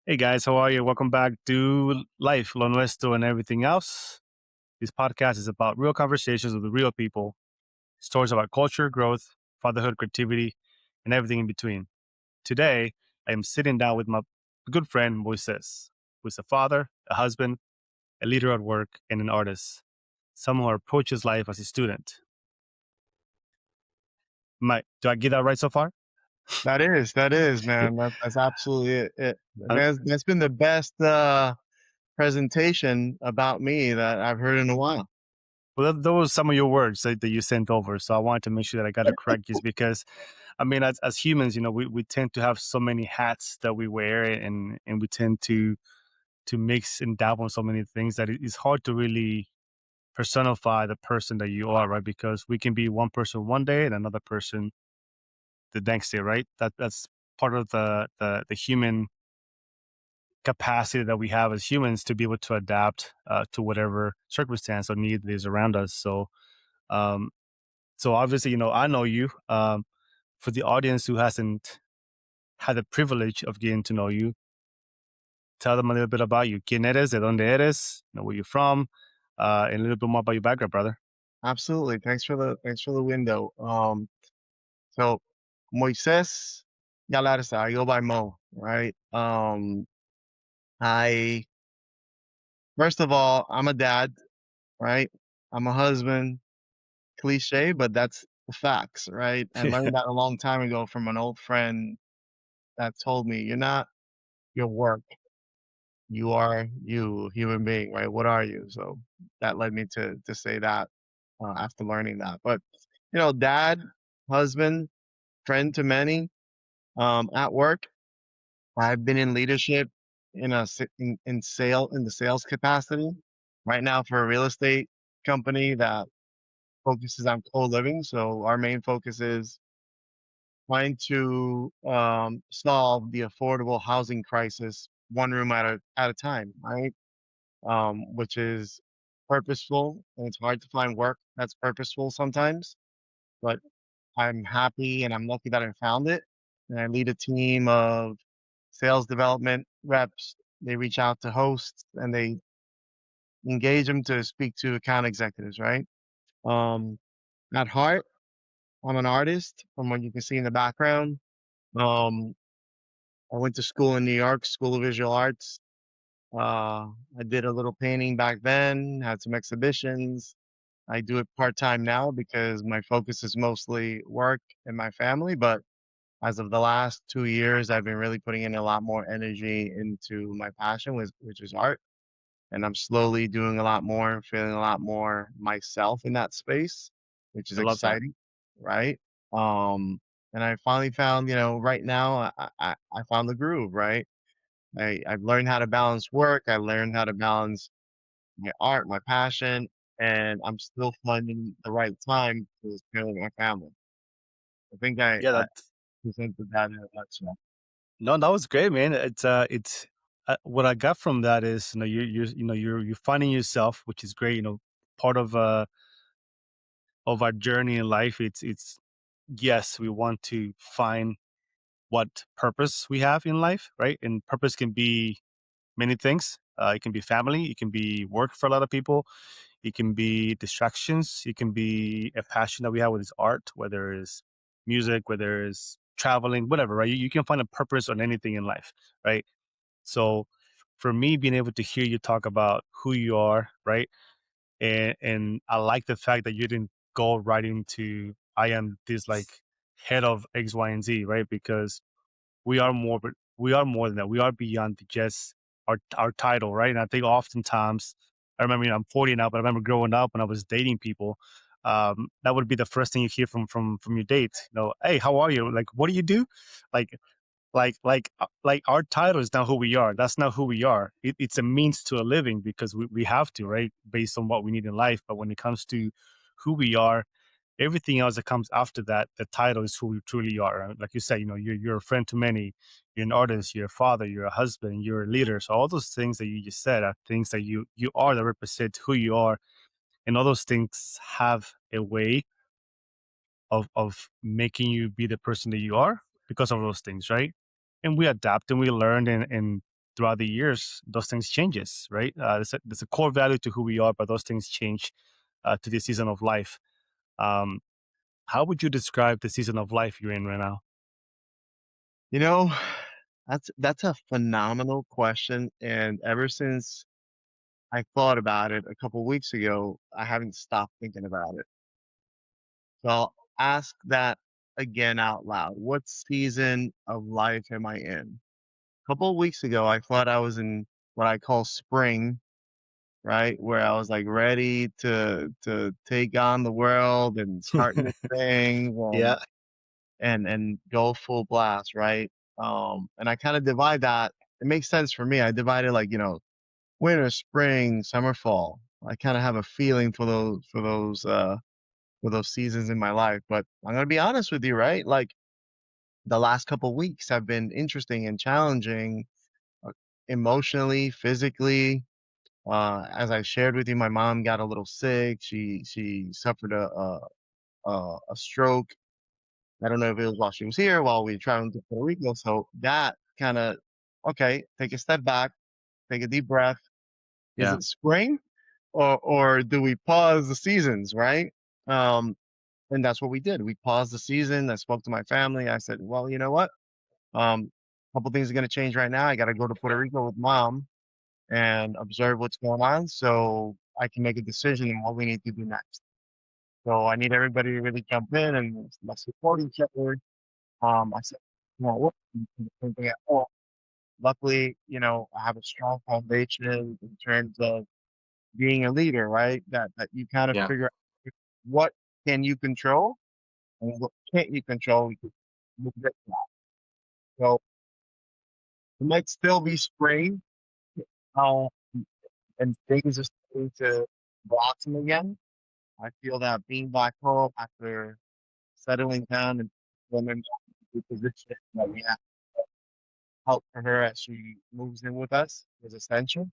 Hey guys, how are you? Welcome back to Life, Lo Nuestro, and everything else. This podcast is about real conversations with real people, stories about culture, growth, fatherhood, creativity, and everything in between. Today, I am sitting down with my good friend Moises, who is a father, a husband, a leader at work, and an artist. Someone who approaches life as a student. Do I get that right so far? That is, man. That's absolutely it. Uh, That's been the best presentation about me that I've heard in a while. well, those some of your words that you sent over. So I wanted to make sure that I got it correct, just because I mean, as humans, we tend to have so many hats that we wear, and we tend to mix and dabble in so many things that it's hard to really personify the person that you are, right? Because we can be one person one day and another person the next day, right? That's part of the human capacity that we have as humans to be able to adapt to whatever circumstance or need that is around us. Um, so obviously, I know you. For the audience who hasn't had the privilege of getting to know you, tell them a little bit about you. ¿Quién eres? ¿De dónde eres? Where you're from? And a little bit more about your background, brother. Absolutely. Thanks for the window. So Moises Yalarza, I go by Mo, right? I First of all, I'm a dad, right? I'm a husband. Cliche, but that's the facts, right? I learned that a long time ago from an old friend that told me, "You're not your work. You are you, human being, right? What are you?" So that led me to say that after learning that. But dad, husband, friend to many. At work, I've been in leadership in the sales capacity right now for a real estate company that focuses on co-living. So our main focus is trying to solve the affordable housing crisis one room at a time, right? Which is purposeful, and it's hard to find work that's purposeful sometimes. But I'm happy and I'm lucky that I found it. And I lead a team of sales development reps. They reach out to hosts and they engage them to speak to account executives, right? Um, at heart, I'm an artist, from what you can see in the background. Um, I went to school in New York, School of Visual Arts. I did a little painting back then, had some exhibitions. I do it part time now because my focus is mostly work and my family. But as of the last 2 years, I've been really putting in a lot more energy into my passion, which is art. And I'm slowly doing a lot more, feeling a lot more myself in that space, which is I love that. exciting, right? Um, and I finally found, right now I found the groove, right? I've learned how to balance work. I learned how to balance my art, my passion, and I'm still finding the right time to spend with my family. I think Yeah, I that presented that in a nutshell. no, that was great, man. It's what I got from that is you're finding yourself, which is great. Part of our journey in life. It's yes, we want to find what purpose we have in life, right? And purpose can be many things. It can be family, it can be work for a lot of people, it can be distractions, it can be a passion that we have with this art, whether it's music, whether it's traveling, whatever, right? You can find a purpose on anything in life, right? So for me, being able to hear you talk about who you are, right? And I like the fact that you didn't go right into I am this like head of X, Y, and Z, right? Because we are more than that. We are beyond just our title, right? And I think oftentimes I remember, I'm 40 now, but I remember growing up when I was dating people. That would be the first thing you hear from your date. Hey, how are you? Like, what do you do? Like, like our title is not who we are. That's not who we are. It's a means to a living because we have to, right, based on what we need in life. But when it comes to who we are, everything else that comes after that, the title is who we truly are. Like you said, you're a friend to many, you're an artist, you're a father, you're a husband, you're a leader. So all those things that you just said are things that you are that represent who you are. And all those things have a way of making you be the person that you are because of those things, right? And we adapt and we learn, and throughout the years, those things changes, right? There's a core value to who we are, but those things change to the season of life. Um, how would you describe the season of life you're in right now? You know, that's a phenomenal question, and ever since I thought about it a couple weeks ago, I haven't stopped thinking about it. So I'll ask that again out loud. What season of life am I in? A couple of weeks ago, I thought I was in what I call spring, right? Where I was like ready to take on the world and start new things Yeah, and go full blast, right? And I kind of divide that. It makes sense for me. I divide it like, winter, spring, summer, fall. I kind of have a feeling for those seasons in my life. But I'm gonna be honest with you, right? Like the last couple weeks have been interesting and challenging, uh, emotionally, physically. As I shared with you, my mom got a little sick. She suffered a stroke. I don't know if it was while she was here, while we were traveling to Puerto Rico. So that kind of, okay, take a step back, take a deep breath. Is yeah, it spring, or do we pause the seasons, right? Um, and that's what we did. We paused the season. I spoke to my family. I said, well, you know what? A couple things are going to change right now. I got to go to Puerto Rico with mom and observe what's going on so I can make a decision on what we need to do next. So I need everybody to really jump in and let's support each other. I said, what thinking at home. Luckily, I have a strong foundation in terms of being a leader, right? That you kind of yeah, figure out what can you control and what can't you control. You move it now. So it might still be spring, uh, and things are starting to blossom again. I feel that being back home after settling down and women the position that we have help for her as she moves in with us is essential.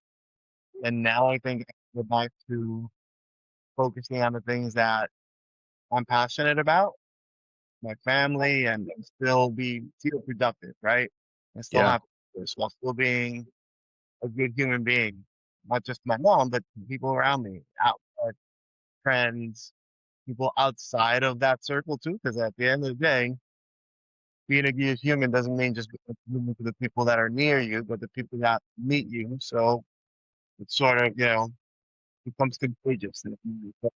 And now I think I can go back to focusing on the things that I'm passionate about, my family, and still feel productive, right? And still yeah. have this while still being a good human being. Not just my mom, but people around me, outside friends, people outside of that circle too. Because at the end of the day, being a good human doesn't mean just being a human to the people that are near you, but the people that meet you. So it's sort of, becomes contagious. And I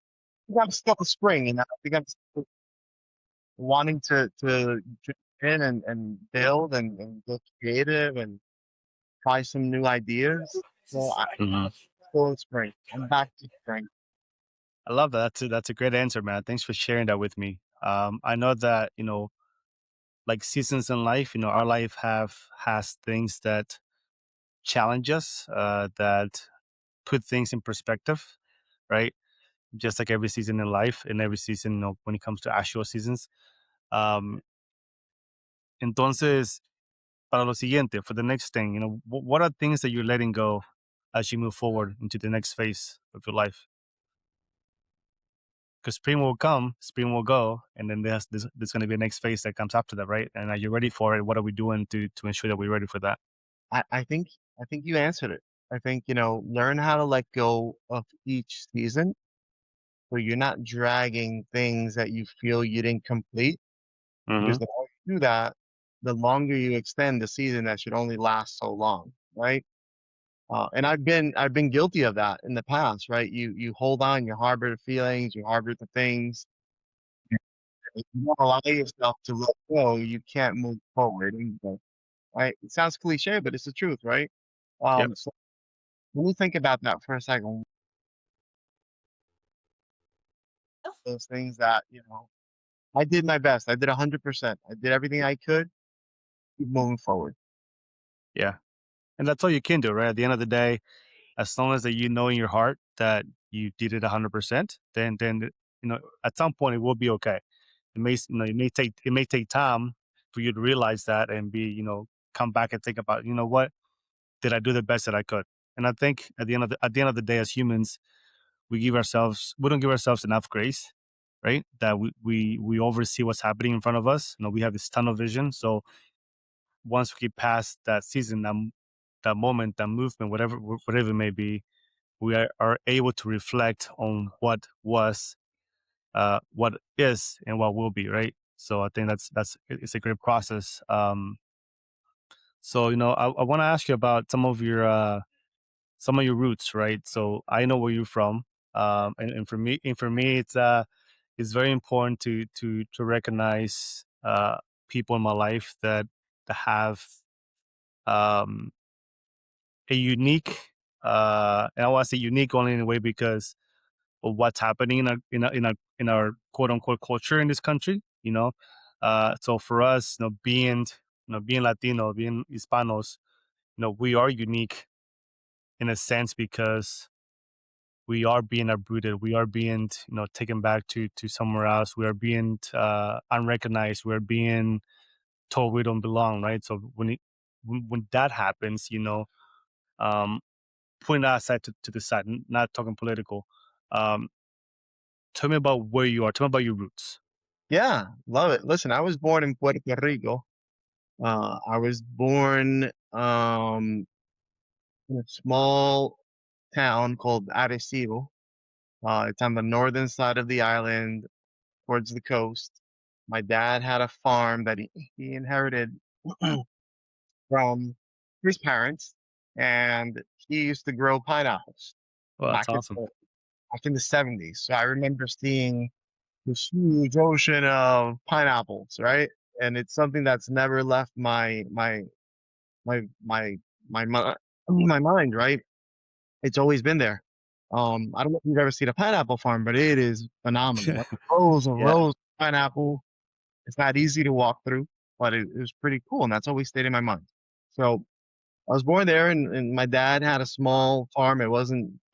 think I'm still a spring, and I think I'm still wanting to jump in and build and get creative and try some new ideas. So I Mhm. still in spring. I'm back to spring. I love that. That's a great answer, man. Thanks for sharing that with me. I know that like seasons in life, our life have has things that challenge us, that put things in perspective, right? Just like every season in life, and every season, when it comes to actual seasons. Um, entonces, para lo siguiente, for the next thing, what are things that you're letting go as you move forward into the next phase of your life? Because spring will come, spring will go, and then there's going to be a next phase that comes after that, right? And are you ready for it? What are we doing to ensure that we're ready for that? I think you answered it. I think, learn how to let go of each season so you're not dragging things that you feel you didn't complete. Because Hmm. the more you do that, the longer you extend the season that should only last so long, right? And I've been guilty of that in the past, right? You hold on, you harbor the feelings, you harbor the things. If you don't allow yourself to let go, you can't move forward. Right? It sounds cliche, but it's the truth, right? Yep. So when you think about that for a second, those things that, I did my best. I did 100%. I did everything I could. Keep moving forward. Yeah. And that's all you can do, right? At the end of the day, as long as that you know in your heart that you did it 100%, then at some point it will be okay. It may take time for you to realize that and be come back and think about what did I do the best that I could. And I think at the end of the day, as humans, we don't give ourselves enough grace, right? That we oversee what's happening in front of us. We have this tunnel vision. So once we get past that season, that moment, that movement, whatever it may be, we are able to reflect on what was, what is, and what will be, right? So I think it's a great process. So I want to ask you about some of your roots, right? So I know where you're from, and for me, it's very important to recognize people in my life that have um, a unique, and I want to say unique only in a way because of what's happening in our quote unquote culture in this country. So for us, being Latino, being Hispanos, we are unique in a sense because we are being uprooted. We are being, taken back to somewhere else. We are being unrecognized. We're being told we don't belong, right? So when that happens, um, putting that aside to the side, not talking political. Um, Tell me about where you are. Tell me about your roots. Yeah, love it. Listen, I was born in Puerto Rico. I was born in a small town called Arecibo. It's on the northern side of the island towards the coast. My dad had a farm that he inherited from his parents, and he used to grow pineapples Well, back that's awesome. back in the 70s. So I remember seeing this huge ocean of pineapples, right? And it's something that's never left my my my mind, right? It's always been there. I don't know if you've ever seen a pineapple farm, but it is phenomenal. Like rows and Yeah, rows of pineapple. It's not easy to walk through, but it was pretty cool, and that's always stayed in my mind. So I was born there, and my dad had a small farm.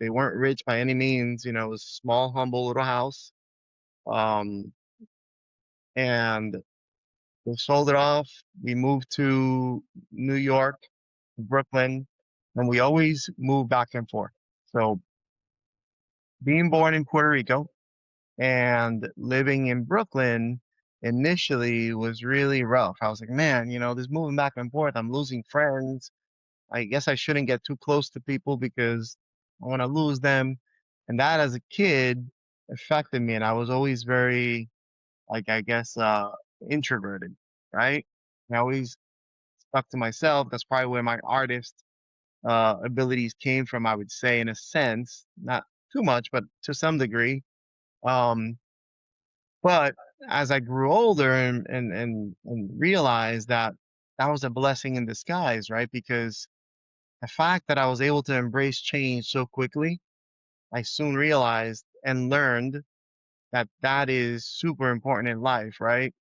They weren't rich by any means. It was a small, humble little house. Um, and we sold it off. We moved to New York, Brooklyn, and we always moved back and forth. So being born in Puerto Rico and living in Brooklyn initially was really rough. I was like, man, this moving back and forth, I'm losing friends. I guess I shouldn't get too close to people because I want to lose them. And that as a kid affected me. And I was always very, like, I guess, introverted, right? I always stuck to myself. That's probably where my artist abilities came from, I would say, in a sense, not too much, but to some degree. Um, but as I grew older and realized that that was a blessing in disguise, right? Because the fact that I was able to embrace change so quickly, I soon realized and learned that that is super important in life, right?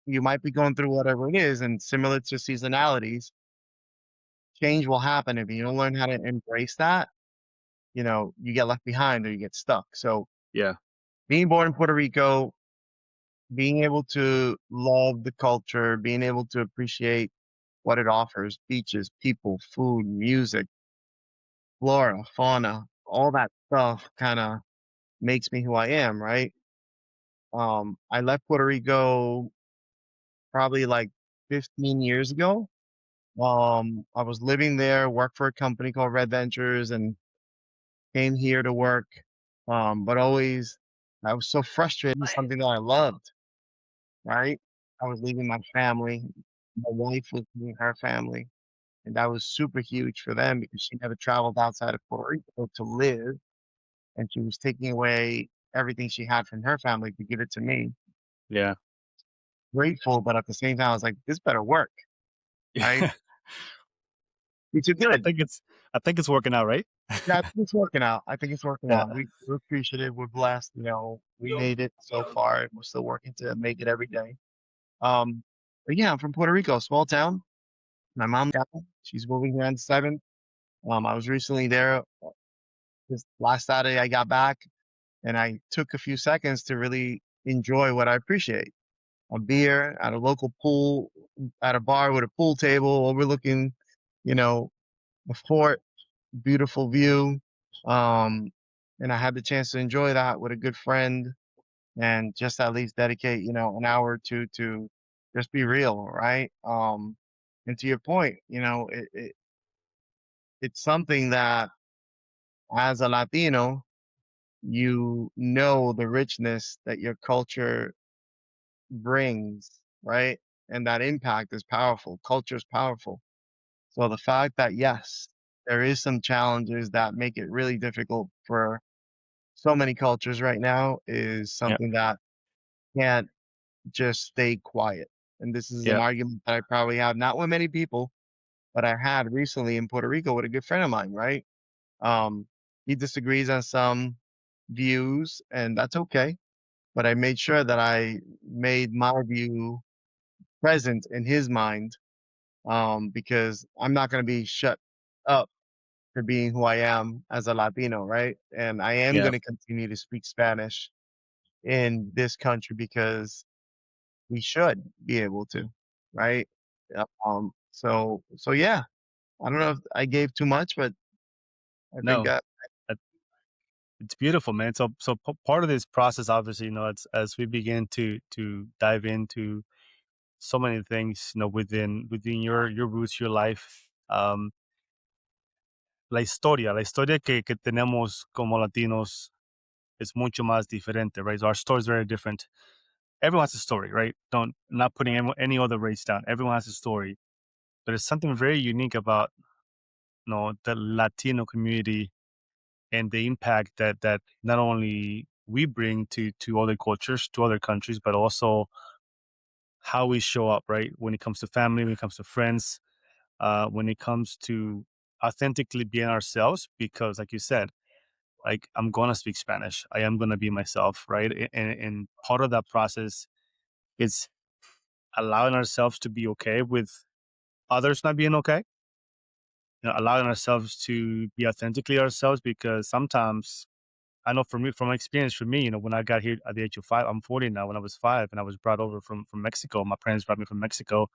You might be going through whatever it is, and similar to seasonalities, change will happen. If you don't learn how to embrace that, you get left behind or you get stuck. So yeah, being born in Puerto Rico, being able to love the culture, being able to appreciate what it offers, beaches, people, food, music, flora, fauna, all that stuff kind of makes me who I am, right? I left Puerto Rico probably like 15 years ago. I was living there, worked for a company called Red Ventures, and came here to work. But always, I was so frustrated with something that I loved, right? I was leaving my family. My wife was leaving her family, and that was super huge for them because she never traveled outside of Puerto Rico to live, and she was taking away everything she had from her family to give it to me. yeah, Grateful, but at the same time, I was like, this better work, right? yeah. Which is I good. think it's I think it's working out, right? Yeah, I think it's working out. I think it's working Yeah, out. We're appreciative. We're blessed. We made it so far, and we're still working to make it every day. Um, but yeah, I'm from Puerto Rico, small town. My mom, she's moving here on the 7th. I was recently there this last Saturday. I got back, and I took a few seconds to really enjoy what I appreciate. A beer at a local pool, at a bar with a pool table overlooking, you know, the fort, beautiful view. Um, and I had the chance to enjoy that with a good friend and just at least dedicate, an hour or two to just be real, right? And to your point, it's something that as a Latino, you know the richness that your culture brings, right? And that impact is powerful. Culture is powerful. So the fact that yes, there is some challenges that make it really difficult for so many cultures right now is Yeah, something that can't just stay quiet. And this is an yeah, argument that I probably have not with many people, but I had recently in Puerto Rico with a good friend of mine, right? Um, he disagrees on some views, and that's okay. But I made sure that I made my view present in his mind, because I'm not going to be shut up for being who I am as a Latino, right? And I am yeah. going to continue to speak Spanish in this country because we should be able to, right? So yeah, I don't know if I gave too much, but I think No, uh, it's beautiful, man. So part of this process, obviously, it's as we begin to dive into so many things, within your roots, your life. La historia que tenemos como latinos is mucho más diferente, right? So our story is very different. Everyone has a story, right? Don't not putting any other race down. Everyone has a story, but there's something very unique about the Latino community and the impact that not only we bring to other cultures, to other countries, but also how we show up, right? When it comes to family, when it comes to friends, when it comes to authentically being ourselves, because like you said, like I'm gonna speak Spanish. I am gonna be myself, right? And part of that process is allowing ourselves to be okay with others not being okay. Allowing ourselves to be authentically ourselves, because sometimes I know for me, from my experience, for me, when I got here at the age of 5, I'm 40 now. When I was 5 and I was brought over from Mexico, my parents brought me from Mexico.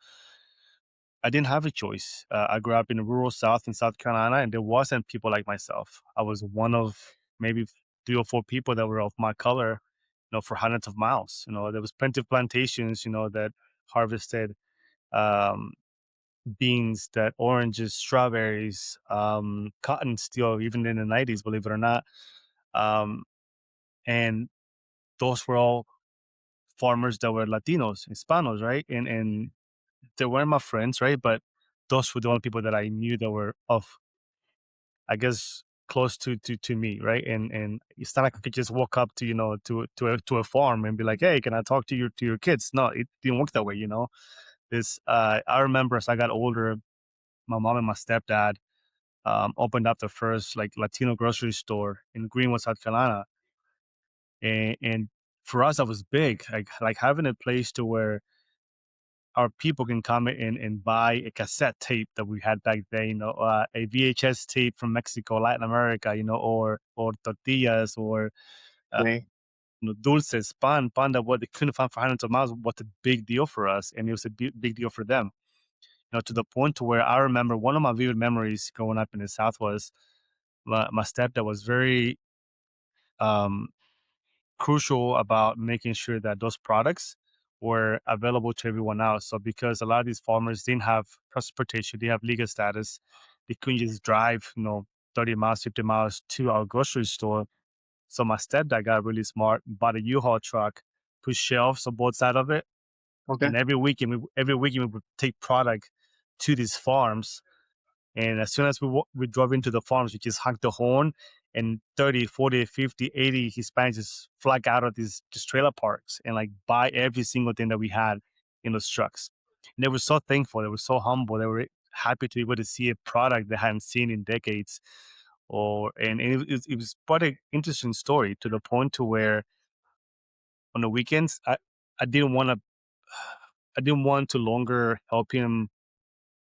I didn't have a choice. I grew up in the rural South in South Carolina, and there wasn't people like myself. I was one of maybe 3 or 4 people that were of my color, for hundreds of miles. There was plenty of plantations, that harvested um, beans, that oranges, strawberries, cotton still, even in the 90s, believe it or not. Um, and those were all farmers that were Latinos, Hispanos, right? And they weren't my friends, right? But those were the only people that I knew that were of, I guess, close to me, right? And it's not like I could just walk up to to a farm and be like, hey, can I talk to your kids? No, it didn't work that way, This I remember as I got older, my mom and my stepdad opened up the first like Latino grocery store in Greenwood, South Carolina, and for us that was big, like having a place to where our people can come in and buy a cassette tape that we had back then, a VHS tape from Mexico, Latin America, or tortillas, or uh, okay, dulces, pan that what they couldn't find for hundreds of miles was a big deal for us, and it was a big deal for them. To the point to where I remember one of my vivid memories growing up in the South was my stepdad was very um, crucial about making sure that those products were available to everyone else. So because a lot of these farmers didn't have transportation, they have legal status, they couldn't just drive, 30 miles, 50 miles to our grocery store. So my stepdad got really smart, bought a U-Haul truck, put shelves on both sides of it, okay, and every weekend we would take product to these farms, and as soon as we drove into the farms, we just honked the horn, and 30, 40, 50, 80 Hispanics just flag out of these just trailer parks and like buy every single thing that we had in those trucks. And they were so thankful. They were so humble. They were happy to be able to see a product they hadn't seen in decades. And it was quite an interesting story, to the point to where on the weekends, I didn't want to I didn't want to longer help him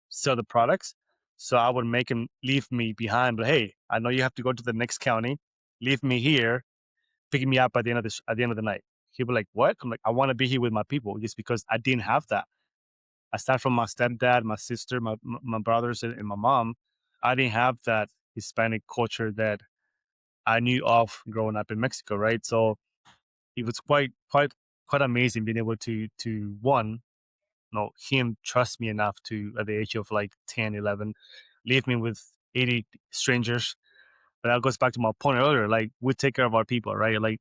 sell the products. So I would make him leave me behind. But hey, I know you have to go to the next county. Leave me here, pick me up at the end of the night. He'd be like, "What?" I'm like, "I want to be here with my people," just because I didn't have that. Aside from my stepdad, my sister, my brothers, and my mom, I didn't have that Hispanic culture that I knew of growing up in Mexico, right? So it was quite amazing being able to one, him trust me enough to, at the age of like 10, 11, leave me with 80 strangers. But that goes back to my point earlier. Like we take care of our people, right? Like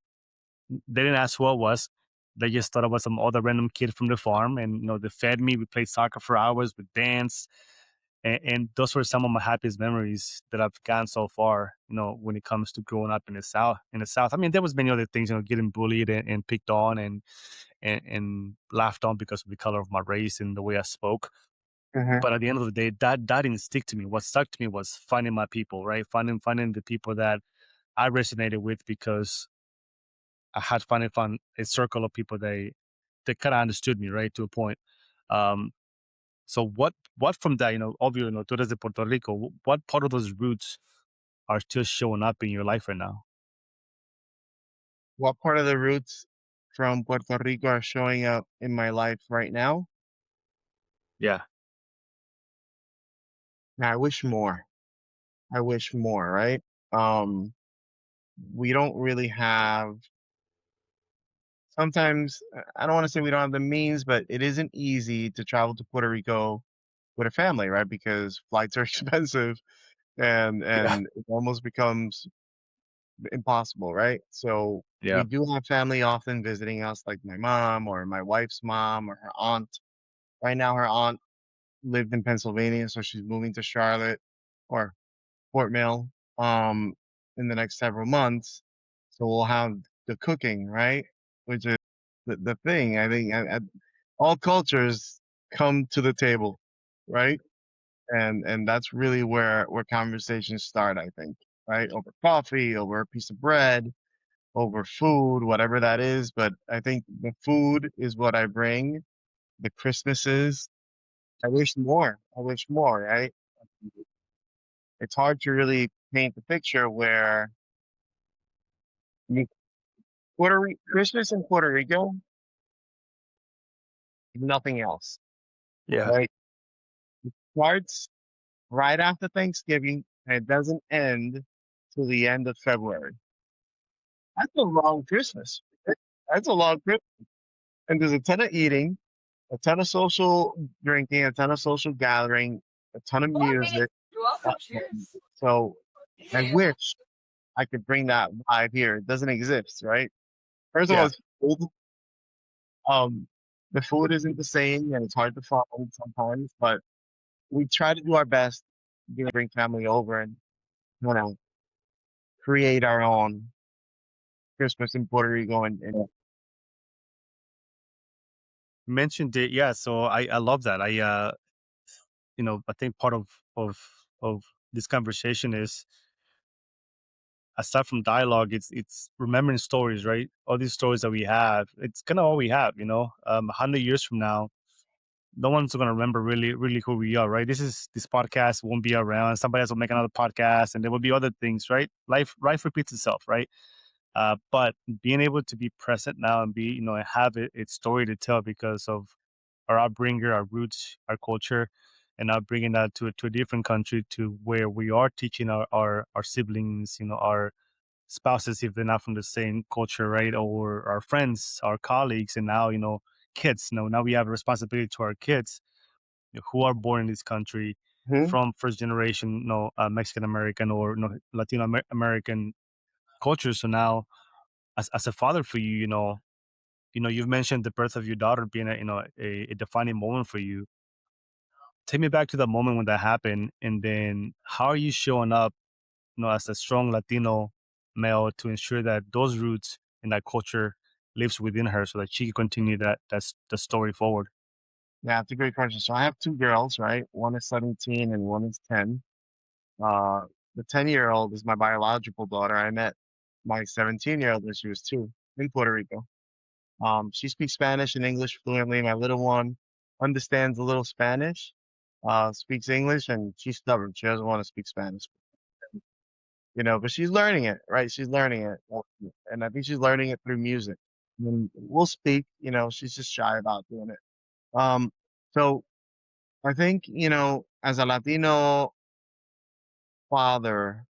they didn't ask who I was. They just thought I was some other random kid from the farm, and they fed me. We played soccer for hours, we danced, and those were some of my happiest memories that I've gotten so far. When it comes to growing up in the South. In the South, I mean, there was many other things. Getting bullied and picked on and laughed on because of the color of my race and the way I spoke. Hmm. But at the end of the day, that didn't stick to me. What stuck to me was finding my people, right? Finding the people that I resonated with because I had finally found a circle of people that kind of understood me, right, to a point. Um, so what from that, obviously, tú eres de Puerto Rico. What part of those roots are still showing up in your life right now? What part of the roots from Puerto Rico are showing up in my life right now? Yeah, Now, I wish more. I wish more, right? Um, we don't really have, sometimes, I don't want to say we don't have the means, but it isn't easy to travel to Puerto Rico with a family, right? Because flights are expensive and yeah, and it almost becomes impossible, right? So we yeah. do have family often visiting us, like my mom or my wife's mom or her aunt. Right now, her aunt lived in Pennsylvania, so she's moving to Charlotte or Fort Mill in the next several months. So we'll have the cooking, right? Which is the thing. I think all cultures come to the table, right? And that's really where conversations start, I think, right? Over coffee, over a piece of bread, over food, whatever that is. But I think the food is what I bring. The Christmases, I wish more. I wish more, right? It's hard to really paint the picture where you, Christmas in Puerto Rico, nothing else, Yeah, right? Starts right after Thanksgiving and it doesn't end till the end of February. That's a long Christmas. That's a long Christmas. And there's a ton of eating, a ton of social drinking, a ton of social gathering, a ton of music. So I wish I could bring that vibe here. It doesn't exist, right? First of all, yeah. it's cold. Um, the food isn't the same, and it's hard to find sometimes. But we try to do our best, bring family over and you know create our own Christmas in Puerto Rico. And Mentioned it, yeah. So I love that. I think part of this conversation is, aside from dialogue, it's remembering stories, right? All these stories that we have, it's kind of all we have. 100 years from now, no one's gonna remember really who we are, right? This podcast won't be around. Somebody else will make another podcast, and there will be other things, right? Life repeats itself, right? But being able to be present now and have its story to tell because of our upbringing, our roots, our culture, and now bringing that to a different country, to where we are teaching our siblings, our spouses, if they're not from the same culture, right? Or our friends, our colleagues, and now, kids. Now we have a responsibility to our kids, who are born in this country Mhm, from first generation, Mexican American or Latino American culture. So now, as a father for you, you've mentioned the birth of your daughter being a defining moment for you. Take me back to the moment when that happened, and then how are you showing up, as a strong Latino male, to ensure that those roots and that culture lives within her, so that she can continue that's the story forward. yeah, it's a great question. So I have two girls, right? One is 17 and one is 10. Uh, the 10-year-old is my biological daughter. I met my 17-year-old when she was two in Puerto Rico. She speaks Spanish and English fluently. My little one understands a little Spanish, speaks English, and she's stubborn. She doesn't want to speak Spanish, but she's learning it, right? She's learning it. And I think she's learning it through music. And we'll speak, she's just shy about doing it. So I think, as a Latino father,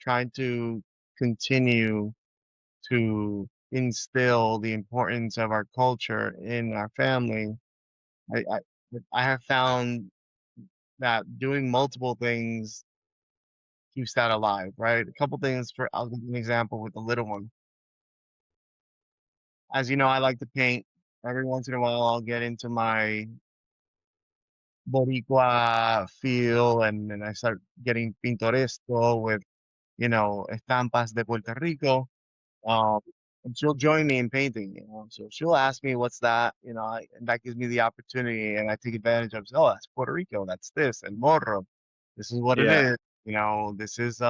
trying to continue to instill the importance of our culture in our family, I, I, I have found that doing multiple things keeps that alive, right? A couple things for I'll give you an example with the little one. As you know, I like to paint. Every once in a while, I'll get into my Boricua feel, and I start getting pintoresco with, estampas de Puerto Rico. Um, and she'll join me in painting, So she'll ask me, "What's that?" And that gives me the opportunity, and I take advantage of. Oh, that's Puerto Rico. That's this, and Morro. This is what it Yeah. is. This is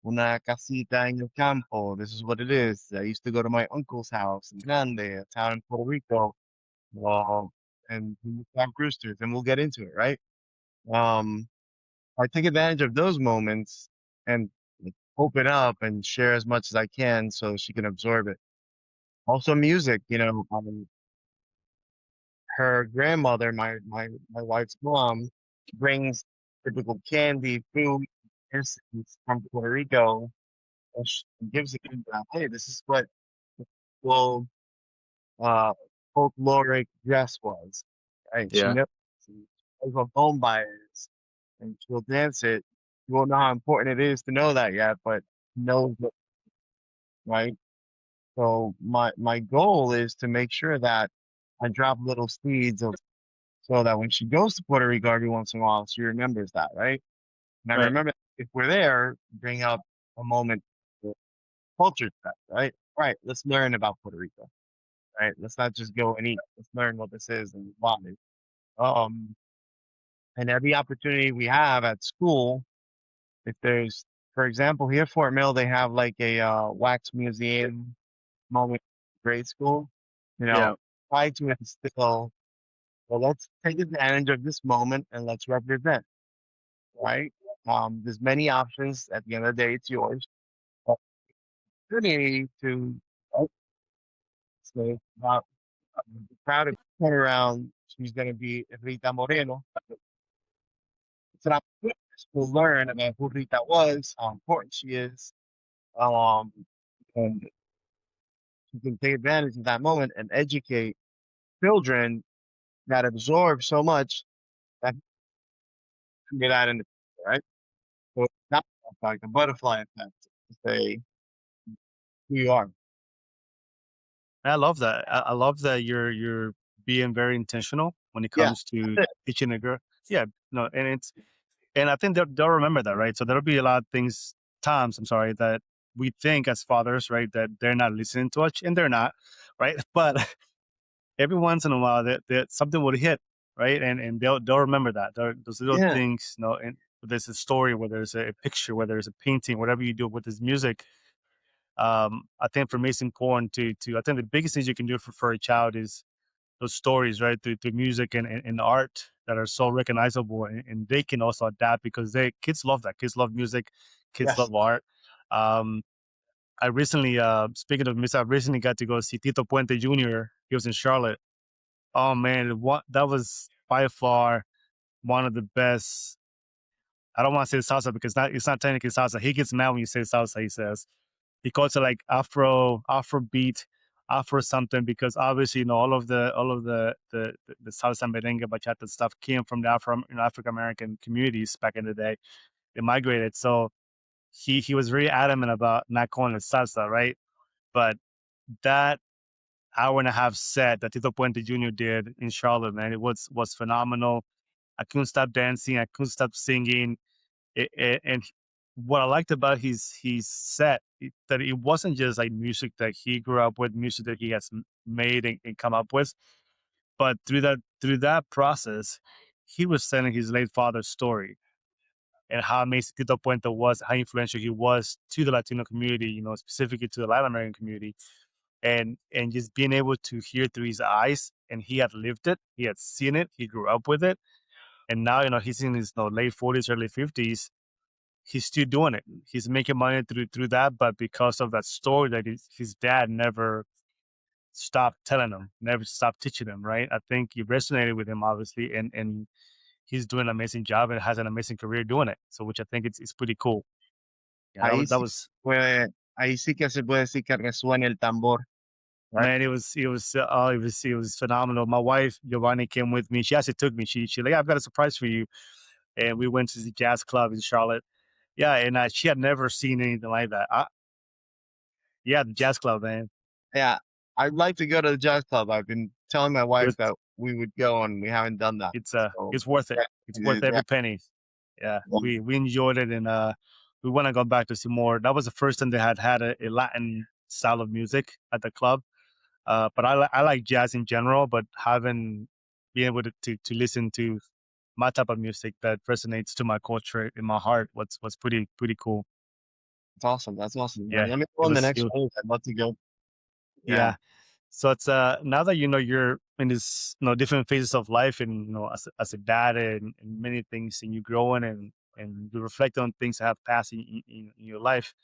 una casita en el campo. This is what it is. I used to go to my uncle's house in Grande, a town in Puerto Rico, uh, and we used to have roosters, and we'll get into it, right? Um, I take advantage of those moments and like, open up and share as much as I can so she can absorb it. Also, music. Her grandmother, my wife's mom, brings typical candy, food, incense from Puerto Rico, and she gives it to me. Hey, this is what well uh folkloric dress was. Right? She Yeah. knows. She knows what bomba is, and she'll dance it. You won't know how important it is to know that yet, but knows it, right? So my goal is to make sure that I drop little seeds of so that when she goes to Puerto Rico every once in a while, she remembers that, right? And I Right. remember if we're there, bring up a moment for culture check, right? Right, let's learn about Puerto Rico, right? Let's not just go and eat. Let's learn what this is and why. Um, and every opportunity we have at school, if there's, for example, here at Fort Mill, they have like a wax museum moment in grade school. You know, Yeah. try to instill, well, let's take advantage of this moment and let's represent, right? There's many options. At the end of the day, it's yours. But you need to say about the crowd of turn around. She's going to be Rita Moreno. It's an opportunity to learn about who Rita was, how important she is, um, and you can take advantage of that moment and educate children that absorb so much that can get out in the future, right? So it's not like the butterfly effect to say who you are. I love that. I love that you're being very intentional when it Yeah, comes that's to it. teaching a girl. Yeah, no, and I think they'll remember that, right? So there'll be a lot of things, times, I'm sorry, that we think as fathers, right, that they're not listening to us, and they're not, right? But every once in a while, that something would hit, right, and they'll remember that. Those little Yeah, things, and whether it's a story, whether it's a picture, whether it's a painting, whatever you do with this music. I think for me, it's important to. I think the biggest things you can do for a child is those stories, right? Through music and art that are so recognizable, and they can also adapt because they kids love that. Kids love music, kids yes. love art. Um, I recently, speaking of music, I recently got to go see Tito Puente Jr. He was in Charlotte. Oh man, what that was by far one of the best. I don't want to say salsa because it's not technically salsa. He gets mad when you say salsa. He says he calls it like Afro beat, Afro something because obviously all of the salsa, merengue, bachata stuff came from the African American communities back in the day. They migrated, so he was very adamant about not calling it salsa, right? But that hour and a half set that Tito Puente Jr. did in Charlotte, man, it was phenomenal. I couldn't stop dancing. I couldn't stop singing. And what I liked about his set that it wasn't just like music that he grew up with, music that he has made and come up with, but through that process, he was telling his late father's story and how amazing Tito Puente was, how influential he was to the Latino community, specifically to the Latin American community, and just being able to hear through his eyes, and he had lived it, he had seen it, he grew up with it, and now he's in his late 40s, early 50s. He's still doing it. He's making money through that, but because of that story that his dad never stopped telling him, never stopped teaching him, right? I think he resonated with him obviously, and he's doing an amazing job and has an amazing career doing it. So, which I think it's pretty cool. Yeah, that Ahí was that sí was ahí sí que se puede decir que resuena el tambor, right? man. It was phenomenal. My wife Giovanni came with me. She actually took me. She like, I've got a surprise for you, and we went to the jazz club in Charlotte. Yeah, and she had never seen anything like that. Yeah, the jazz club, man. Yeah, I'd like to go to the jazz club. I've been telling my It wife was, that we would go, and we haven't done that. So it's worth it. yeah, It's it worth is. Yeah, every penny. Yeah, yeah, we enjoyed it, and we want to go back to see more. That was the first time they had a Latin style of music at the club. But I like jazz in general, but having being able to listen to my type of music that resonates to my culture in my heart was pretty cool. it's awesome. That's awesome. Yeah, Yeah, let me know it in the was next one. I'd love to go. Yeah. yeah. So it's now that you're in this different phases of life, and as a dad, and many things, and you're growing, and you reflect on things that have passed in your life.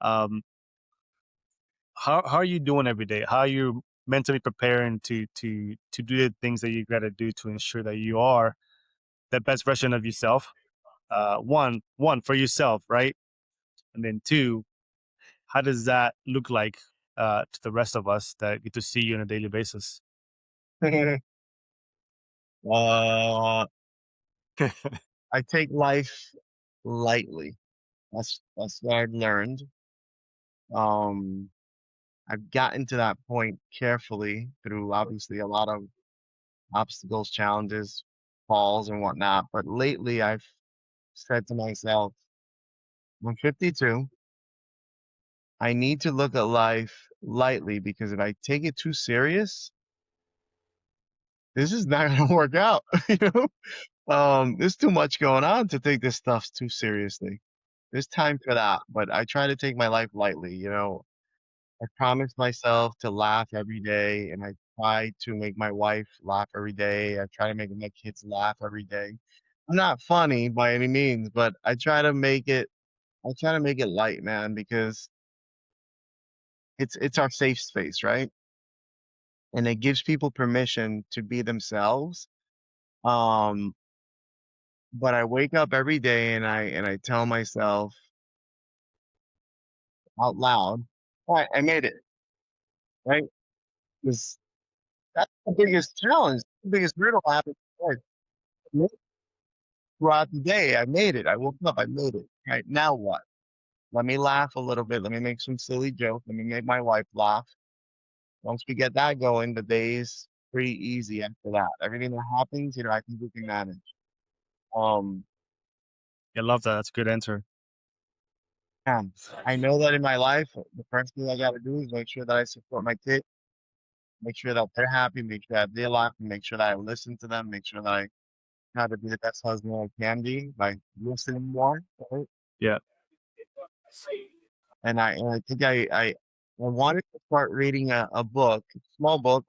Um, how are you doing every day? How are you mentally preparing to do the things that you got to do to ensure that you are the best version of yourself? One for yourself, right? And then two, how does that look like to the rest of us that get to see you on a daily basis? uh, I take life lightly. That's what I've learned. Um, I've gotten to that point carefully through obviously a lot of obstacles, challenges, falls, and whatnot. But lately, I've said to myself, I'm 52. I need to look at life lightly because if I take it too serious, this is not going to work out. You know, there's too much going on to take this stuff too seriously. There's time for that, but I try to take my life lightly. I promise myself to laugh every day, and I try to make my wife laugh every day. I try to make my kids laugh every day. I'm not funny by any means, but I try to make it. I try to make it light, man, because it's our safe space, right? And it gives people permission to be themselves. Um, but I wake up every day and I tell myself out loud, "All right, I made it." Right? Because that's the biggest challenge, the biggest hurdle I have to face. Throughout the day. I made it. I woke up. I made it. Right now, what? Let me laugh a little bit. Let me make some silly joke. Let me make my wife laugh. Once we get that going, the day's pretty easy after that. Everything that happens, I think we can manage. Um, I love that. That's a good answer. and I know that in my life, the first thing I got to do is make sure that I support my kids, make sure that they're happy, make sure that they're laughing, make sure that I listen to them, make sure that I try to be the best husband I can be by listening more. Right? Yeah. And I think I wanted to start reading a book, a small book.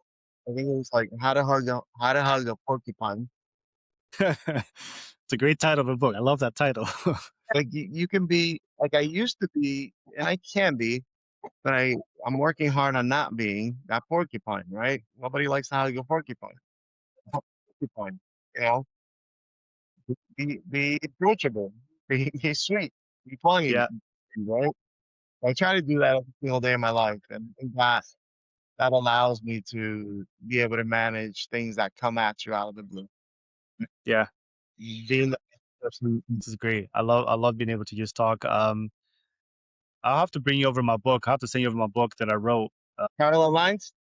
I think it was like How to Hug a Porcupine. It's a great title of a book. I love that title. Like you can be like I used to be, and I can be, but I'm working hard on not being that porcupine, right? Nobody likes to hug a porcupine. Porcupine, you know, be approachable, be sweet, be funny, Yeah. right? I try to do that every single day of my life, and I think that allows me to be able to manage things that come at you out of the blue. Yeah. Being the person, This is great. I love being able to just talk. I'll have to bring you over my book. I have to send you over my book that I wrote. parallel lines.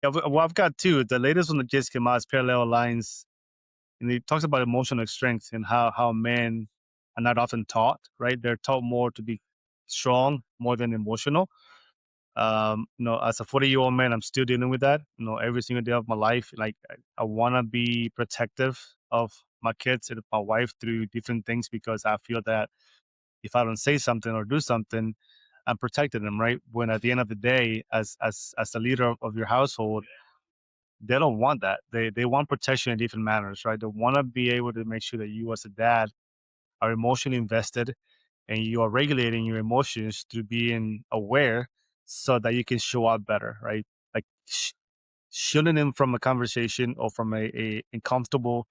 Yeah, well, I've got two. The latest one that just came out is Parallel Lines, and it talks about emotional strength and how men are not often taught. Right, they're taught more to be strong more than emotional. As a 40-year-old man, I'm still dealing with that. Every single day of my life, like I want to be protective of my kids and my wife through different things because I feel that if I don't say something or do something, I'm protecting them, right? When at the end of the day, as the leader of your household, they don't want that. They want protection in different manners, right? They want to be able to make sure that you as a dad are emotionally invested and you are regulating your emotions through being aware so that you can show up better, right? Like shielding them from a conversation or from a uncomfortable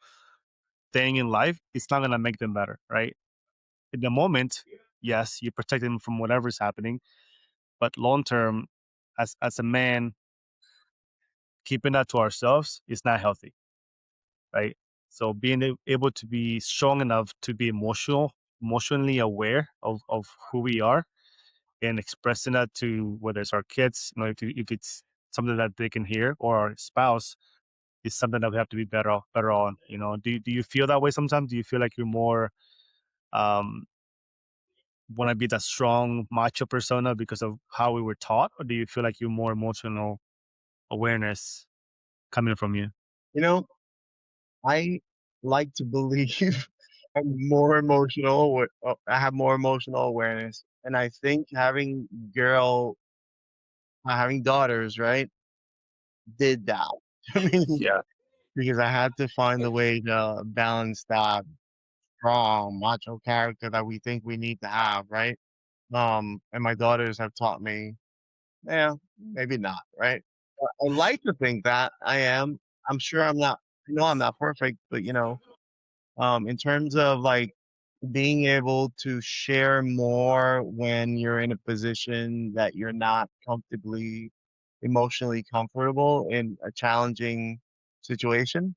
thing in life, it's not going to make them better, right? In the moment, yes, you protect them from whatever's happening, but long term, as a man, keeping that to ourselves is not healthy, right? So being able to be strong enough to be emotional emotionally aware of who we are and expressing that to whether it's our kids, if it's something that they can hear or our spouse is something that we have to be better on. Do you feel that way sometimes? Do you feel like you're more um want to be that strong macho persona because of how we were taught, or do you feel like you're more emotional awareness coming from you? You know, I like to believe I'm more I have more emotional awareness, and I think having daughters, right, did that. I mean, Yeah. because I had to find a way to balance that strong macho character that we think we need to have, right? And my daughters have taught me, yeah, maybe not, right? I like to think that I am. I'm sure I'm not. I know I'm not perfect, but in terms of like being able to share more when you're in a position that you're not comfortably emotionally comfortable in a challenging situation,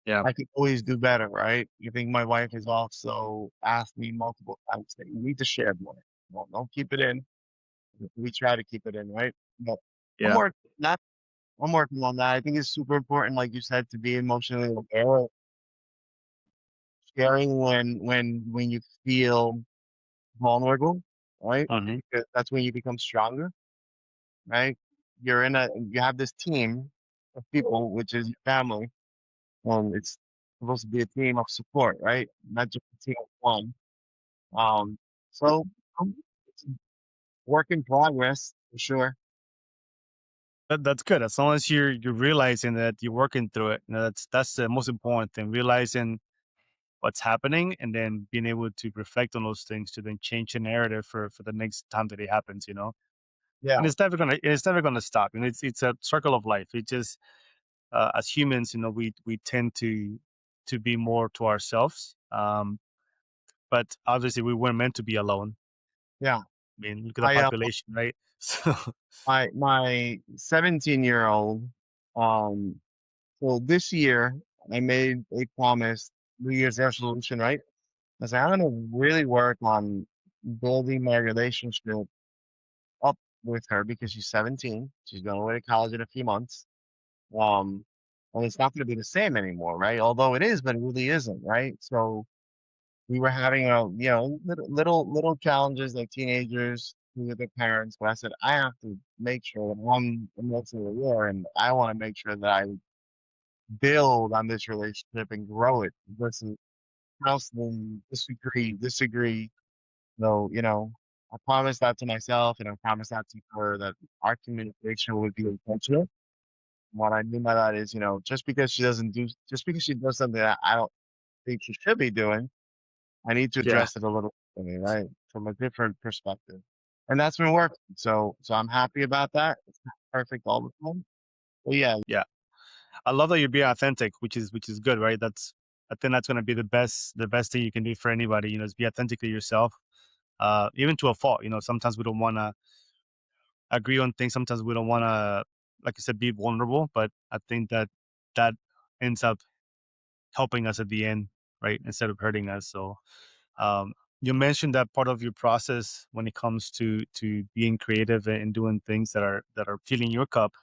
Yeah. I could always do better, right? You think my wife has also asked me multiple times that you need to share more. Well, don't keep it in. We try to keep it in, right? But I'm Yeah. working on that. I'm working on that. I think it's super important, like you said, to be emotionally aware, sharing when you feel vulnerable, right? Hmm. Because that's when you become stronger, right? You have this team of people, which is your family, and it's supposed to be a team of support, right? Not just a team of one. Um, so it's a work in progress for sure. That's good. As long as you're realizing that you're working through it, that's the most important thing. Realizing what's happening and then being able to reflect on those things to then change the narrative for the next time that it happens. Yeah, And it's never gonna stop. It's a circle of life. It just as humans, we tend to be more to ourselves. But obviously, we weren't meant to be alone. yeah. I mean, look at the I population, right? So, my 17-year-old, um, so this year I made a promise, New Year's resolution, right? I said I'm gonna really work on building my relationship up with her because she's 17. She's going away to college in a few months. Um, and it's not going to be the same anymore, right? Although it is, but it really isn't, right? So we were having little challenges like teenagers with their parents. But I said I have to make sure that I'm emotionally aware, and I want to make sure that I build on this relationship and grow it versus constantly disagree. So, I promised that to myself and I promised that to her that our communication would be intentional. What I mean by that is, just because she does something that I don't think she should be doing, I need to yeah, address it a little differently, right? From a different perspective. And that's been working. So I'm happy about that. It's not perfect all the time. But yeah, yeah. I love that you're being authentic, which is good, right? I think that's gonna be the best thing you can do for anybody. Is be authentic to yourself, even to a fault. Sometimes we don't want to agree on things. Sometimes we don't want to, like you said, be vulnerable. But I think that ends up helping us at the end, right? Instead of hurting us. So, um, you mentioned that part of your process when it comes to being creative and doing things that are filling your cup,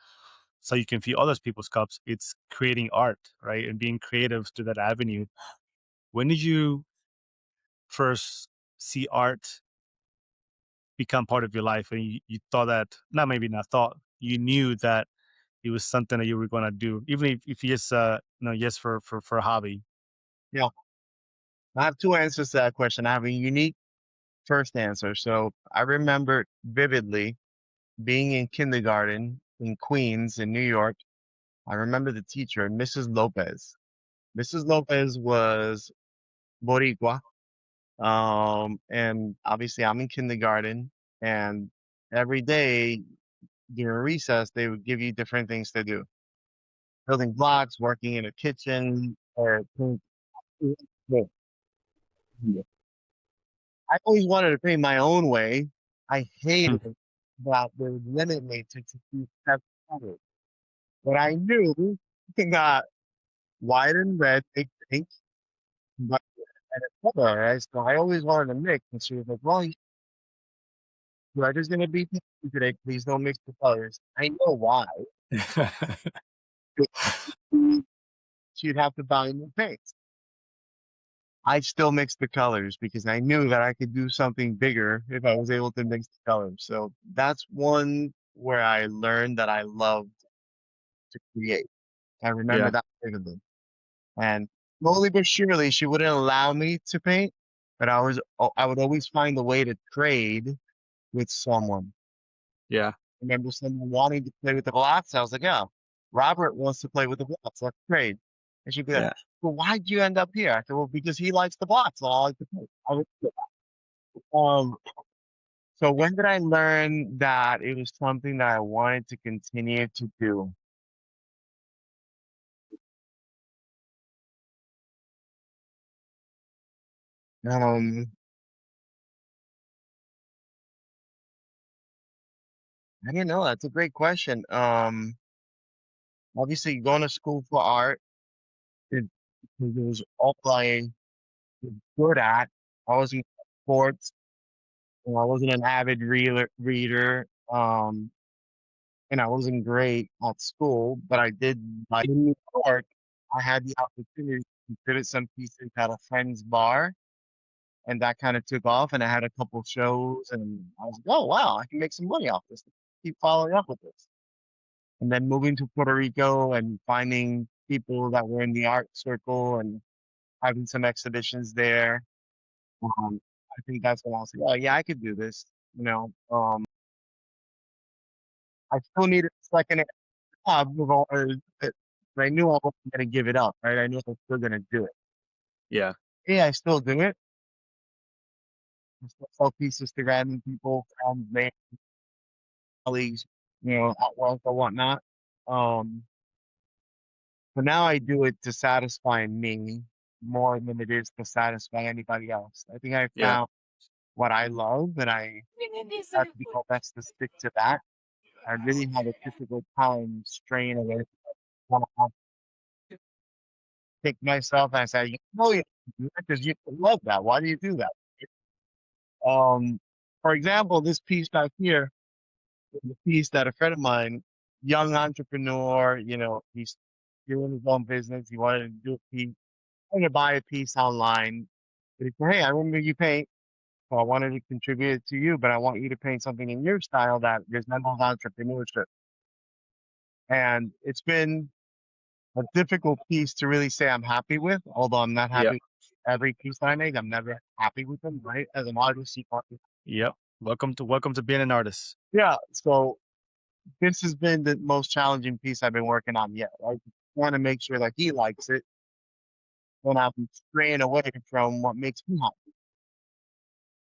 so you can fill other people's cups. It's creating art, right, and being creative to that avenue. When did you first see art become part of your life, and you thought that, not maybe not thought, you knew that it was something that you were going to do, even if yes, yes, for a hobby. you know, I have two answers to that question. I have a unique first answer. So I remember vividly being in kindergarten in Queens in New York. I remember the teacher, Mrs. Lopez. Mrs. Lopez was Boricua. And obviously I'm in kindergarten and every day during recess, they would give you different things to do. Building blocks, working in a kitchen, or I always wanted to paint my own way. I hated it that they would limit me to two separate colors. But I knew that white and red make pink, but All right, so I always wanted to mix, and she was like, "Well, you're just gonna be picky today. Please don't mix the colors." I know why. She'd have to buy new paints. I still mixed the colors because I knew that I could do something bigger if I was able to mix the colors. So that's one where I learned that I love to create. I remember Yeah, that vividly. And slowly but surely, she wouldn't allow me to paint, but I would always find a way to trade with someone. yeah, I remember someone wanting to play with the blocks. I was like, "Yeah, Robert wants to play with the blocks. Let's trade." And she'd be like, yeah, "Well, why'd you end up here?" I said, "Well, because he likes the blocks. So I like to play." So when did I learn that it was something that I wanted to continue to do? Um, I don't know. That's a great question. Obviously going to school for art, it, it was all I was good at. I was in sports, and I wasn't an avid reader. And I wasn't great at school, but I did like in New York. I had the opportunity to exhibit some pieces at a friend's bar, and that kind of took off. And I had a couple shows, and I was like, "Oh wow, I can make some money off this. Keep following up with this." And then moving to Puerto Rico and finding people that were in the art circle and having some exhibitions there. I think that's when I was like, "Oh yeah, I could do this." You know, I still needed a second job with all, but I knew I wasn't going to give it up, right? I knew I was still going to do it. yeah, Yeah, I still do it. I still sell pieces to random people, friends, colleagues, at work or whatnot. Um, but now I do it to satisfy me more than it is to satisfy anybody else. I think I yeah. found what I love, and I have to do my best to stick to that. I really have a difficult time straying away from what I pick myself and I say, you because you love that. Why do you do that? Um, for example, this piece back here is a piece that a friend of mine, young entrepreneur, he's doing his own business. He wanted to do a piece, wanted to buy a piece online. But he said, "Hey, I remember you paint, so I wanted to contribute it to you, but I want you to paint something in your style that resembles entrepreneurship." And it's been a difficult piece to really say I'm happy with, although I'm not Yeah. happy with every piece that I make. I'm never happy with them, right? As an artist, you want Yep. Welcome to being an artist. yeah. So this has been the most challenging piece I've been working on yet. I want to make sure that he likes it, and I'm straying away from what makes me happy.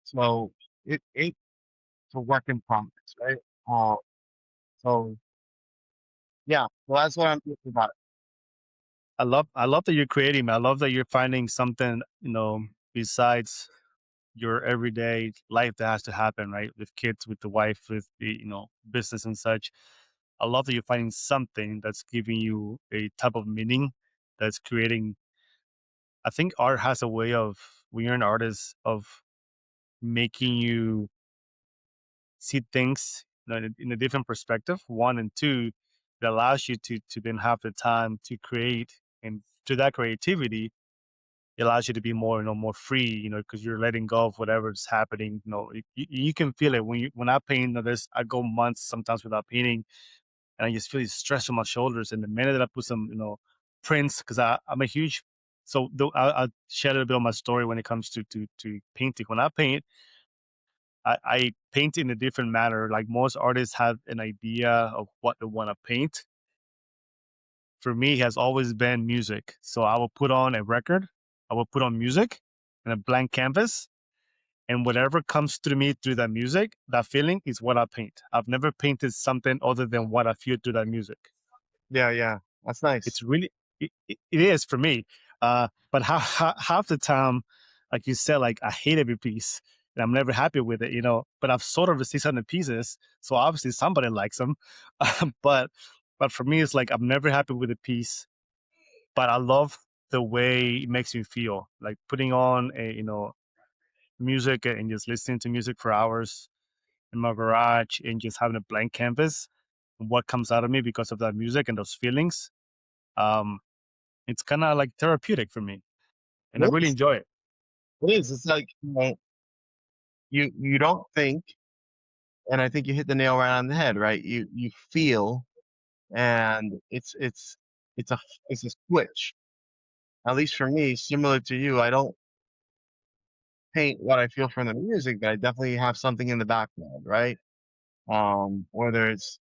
So it's a work in progress, right? Uh, so yeah, well that's what I'm thinking about. I love that you're creating, man. I love that you're finding something, besides your everyday life that has to happen, right? With kids, with the wife, with the, business and such. I love that you're finding something that's giving you a type of meaning that's creating. I think art has a way of, when you're an artist, of making you see things, in a different perspective. One and two, it allows you to then have the time to create, and through that creativity, it allows you to be more, more free, because you're letting go of whatever's happening. You can feel it when I paint. I go months sometimes without painting, and I just feel this stress on my shoulders. And the minute that I put some, prints, because I'm a huge, I'll share a little bit of my story when it comes to painting. When I paint, I paint in a different manner. Like most artists have an idea of what they want to paint. For me, it has always been music. So I will put on a record, I will put on music and a blank canvas, and whatever comes through me through that music, that feeling is what I paint. I've never painted something other than what I feel through that music. Yeah, yeah, that's nice. It's really, it is for me. But half the time, like you said, like I hate every piece and I'm never happy with it, But I've sold over 600 pieces, so obviously somebody likes them. but but for me, it's like I'm never happy with a piece. But I love the way it makes me feel. Like putting on a music and just listening to music for hours in my garage and just having a blank canvas. And what comes out of me because of that music and those feelings. Um, it's kind of like therapeutic for me, and I It really is. enjoy it. It is. It's like, you don't think, and I think you hit the nail right on the head, right? You feel, and it's a it's a switch. At least for me, similar to you, I don't paint what I feel from the music, but I definitely have something in the background, right? Whether it's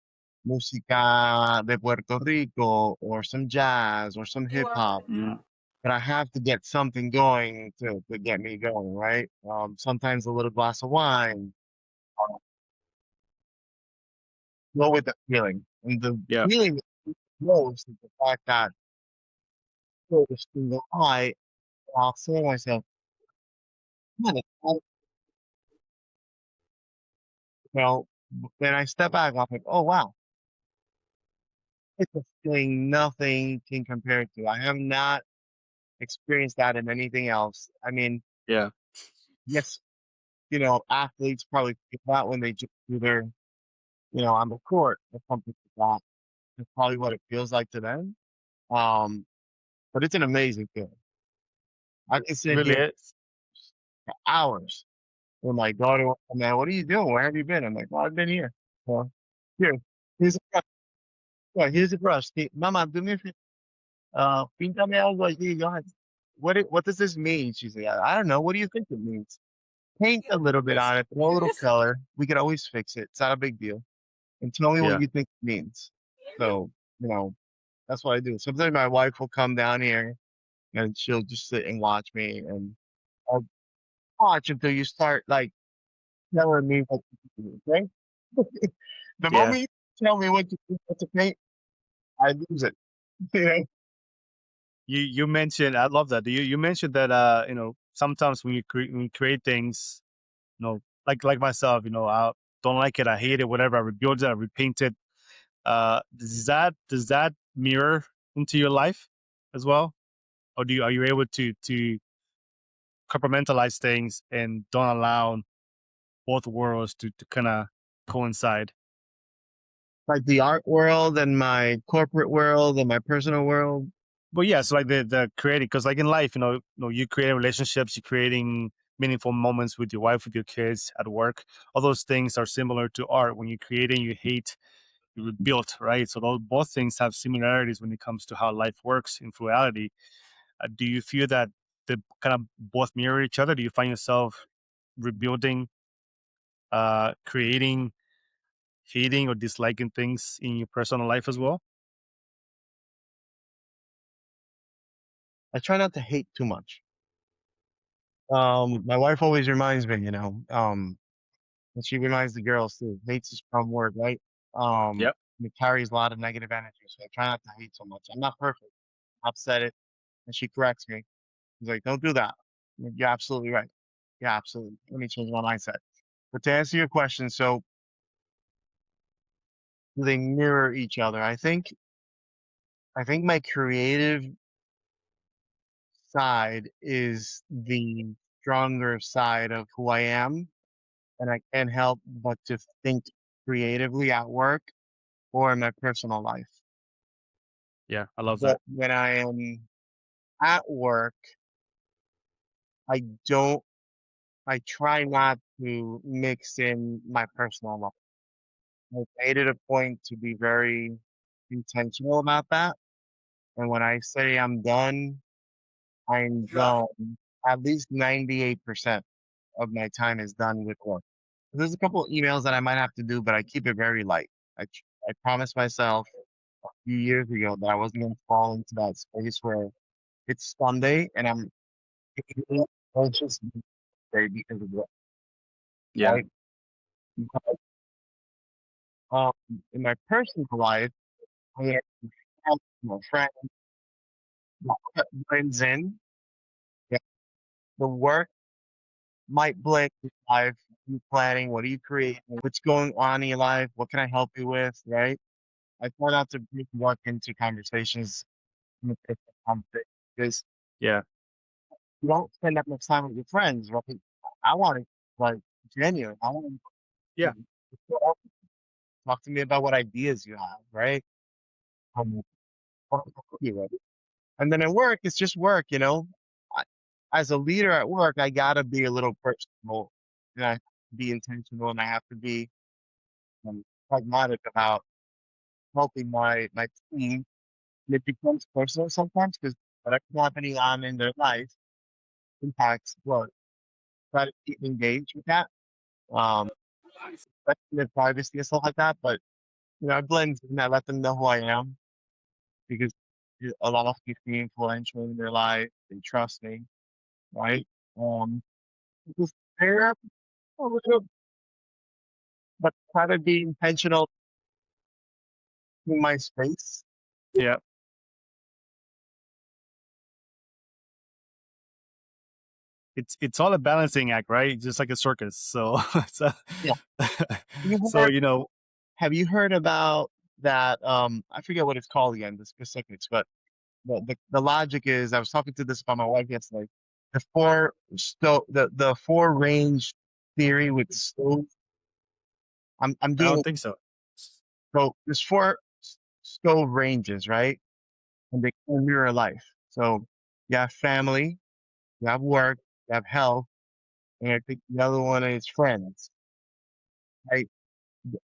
música de Puerto Rico or some jazz or some hip hop, Mm, but I have to get something going to get me going, right? Sometimes a little glass of wine, uh, go with the feeling. And the yeah, feeling most is the fact that for the single eye, I'll say to myself, man, you know, when I step back, I'm like, oh wow, it's a feeling nothing can compare to. I have not experienced that in anything else. I mean, yeah, yes, athletes probably feel that when they just do their, on the court or something like that. That's probably what it feels like to them. Um, but it's an amazing feeling. I can it sit really here is. for hours with my daughter. Man, what are you doing? Where have you been? I'm like, well, I've been here. Well, here, here's a brush. Yeah, here's a brush. Mama, do me a favor. Píntame algo allí. What does this mean? She's like, I don't know. What do you think it means? Paint a little bit on it, throw a little color. We could always fix it. It's not a big deal. And tell me what Yeah, you think it means. So, that's what I do. Sometimes my wife will come down here and she'll just sit and watch me, and I'll watch until you start like telling me what to do. Okay? The yeah. moment you tell me what to paint, I lose it. You know? You mentioned, I love that. You mentioned that sometimes when you create things, like myself, I don't like it, I hate it, whatever. I rebuild it, I repaint it. Does that mirror into your life as well, or are you able to compartmentalize things and don't allow both worlds to kind of coincide? Like the art world and my corporate world and my personal world. But yeah, so like the creating, because like in life, you creating relationships, you're creating meaningful moments with your wife, with your kids, at work. All those things are similar to art. When you're creating, you hate, you rebuild, right? So those both things have similarities when it comes to how life works in reality. Do you feel that they kind of both mirror each other? Do you find yourself rebuilding, creating, hating, or disliking things in your personal life as well? I try not to hate too much. My wife always reminds me, and she reminds the girls too. Hate's a strong word, right? Yep. It carries a lot of negative energy, so I try not to hate so much. I'm not perfect. I've said it, and she corrects me. She's like, "Don't do that." I'm like, you're absolutely right. Yeah, absolutely. Let me change my mindset. But to answer your question, so do they mirror each other? I think my creative side is the stronger side of who I am, and I can't help but to think creatively at work or in my personal life. Yeah, I love that. But when I am at work, I don't I try not to mix in my personal life. I've made it a point to be very intentional about that. And when I say I'm done, I'm done. At least 98% of my time is done with work. There's a couple of emails that I might have to do, but I keep it very light. I promised myself a few years ago that I wasn't going to fall into that space where it's Sunday and I'm feeling anxious day because of work, Yeah, right? But, um, in my personal life, I have my friends, blends in. Yeah, the work might blend with life. What are you planning? What are you creating? What's going on in your life? What can I help you with? Right? I try not to bring work into conversations in the personal conversations. Yeah. You don't spend that much time with your friends, right? I want it like genuine. I want Yeah. to talk to me about what ideas you have, right? Um, what you with. And then at work, it's just work, you know. I, as a leader at work, I gotta be a little personal, and I have to be intentional, and I have to be pragmatic about helping my team. And it becomes personal sometimes because whatever's happening on in their life impacts work. Try to keep engaged with that, um, especially with privacy and stuff like that. But I blend and I let them know who I am because it allows me to be influential in their life. They trust me, right? Um, just care a little, but try to be intentional in my space. Yeah. It's all a balancing act, right? Just like a circus. So so, Yeah. You so heard, you know, have you heard about that? I forget what it's called again, the specifics, but the logic is I was talking to this about my wife yesterday. The four range theory with stove. I'm I doing don't think so. so there's four stove ranges, right? And they can mirror life. So you have family, you have work, you have health, and I think the other one is friends. Right?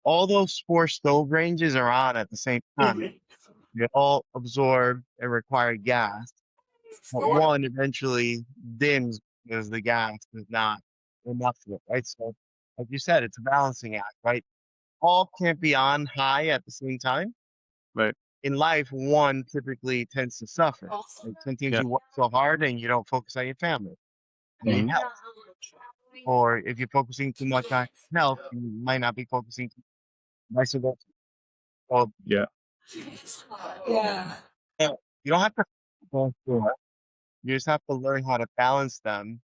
All those four stove ranges are on at the same time. They all absorb and require gas. But one eventually dims because the gas is not enough of it, right? So, like you said, it's a balancing act, right? All can't be on high at the same time. Right. In life, one typically tends to suffer. Like sometimes Yeah. you work so hard and you don't focus on your family and your Hmm. health. Or if you're focusing too much on health, you might not be focusing vice versa. So Yeah. yeah, you don't have to go through it. You just have to learn how to balance them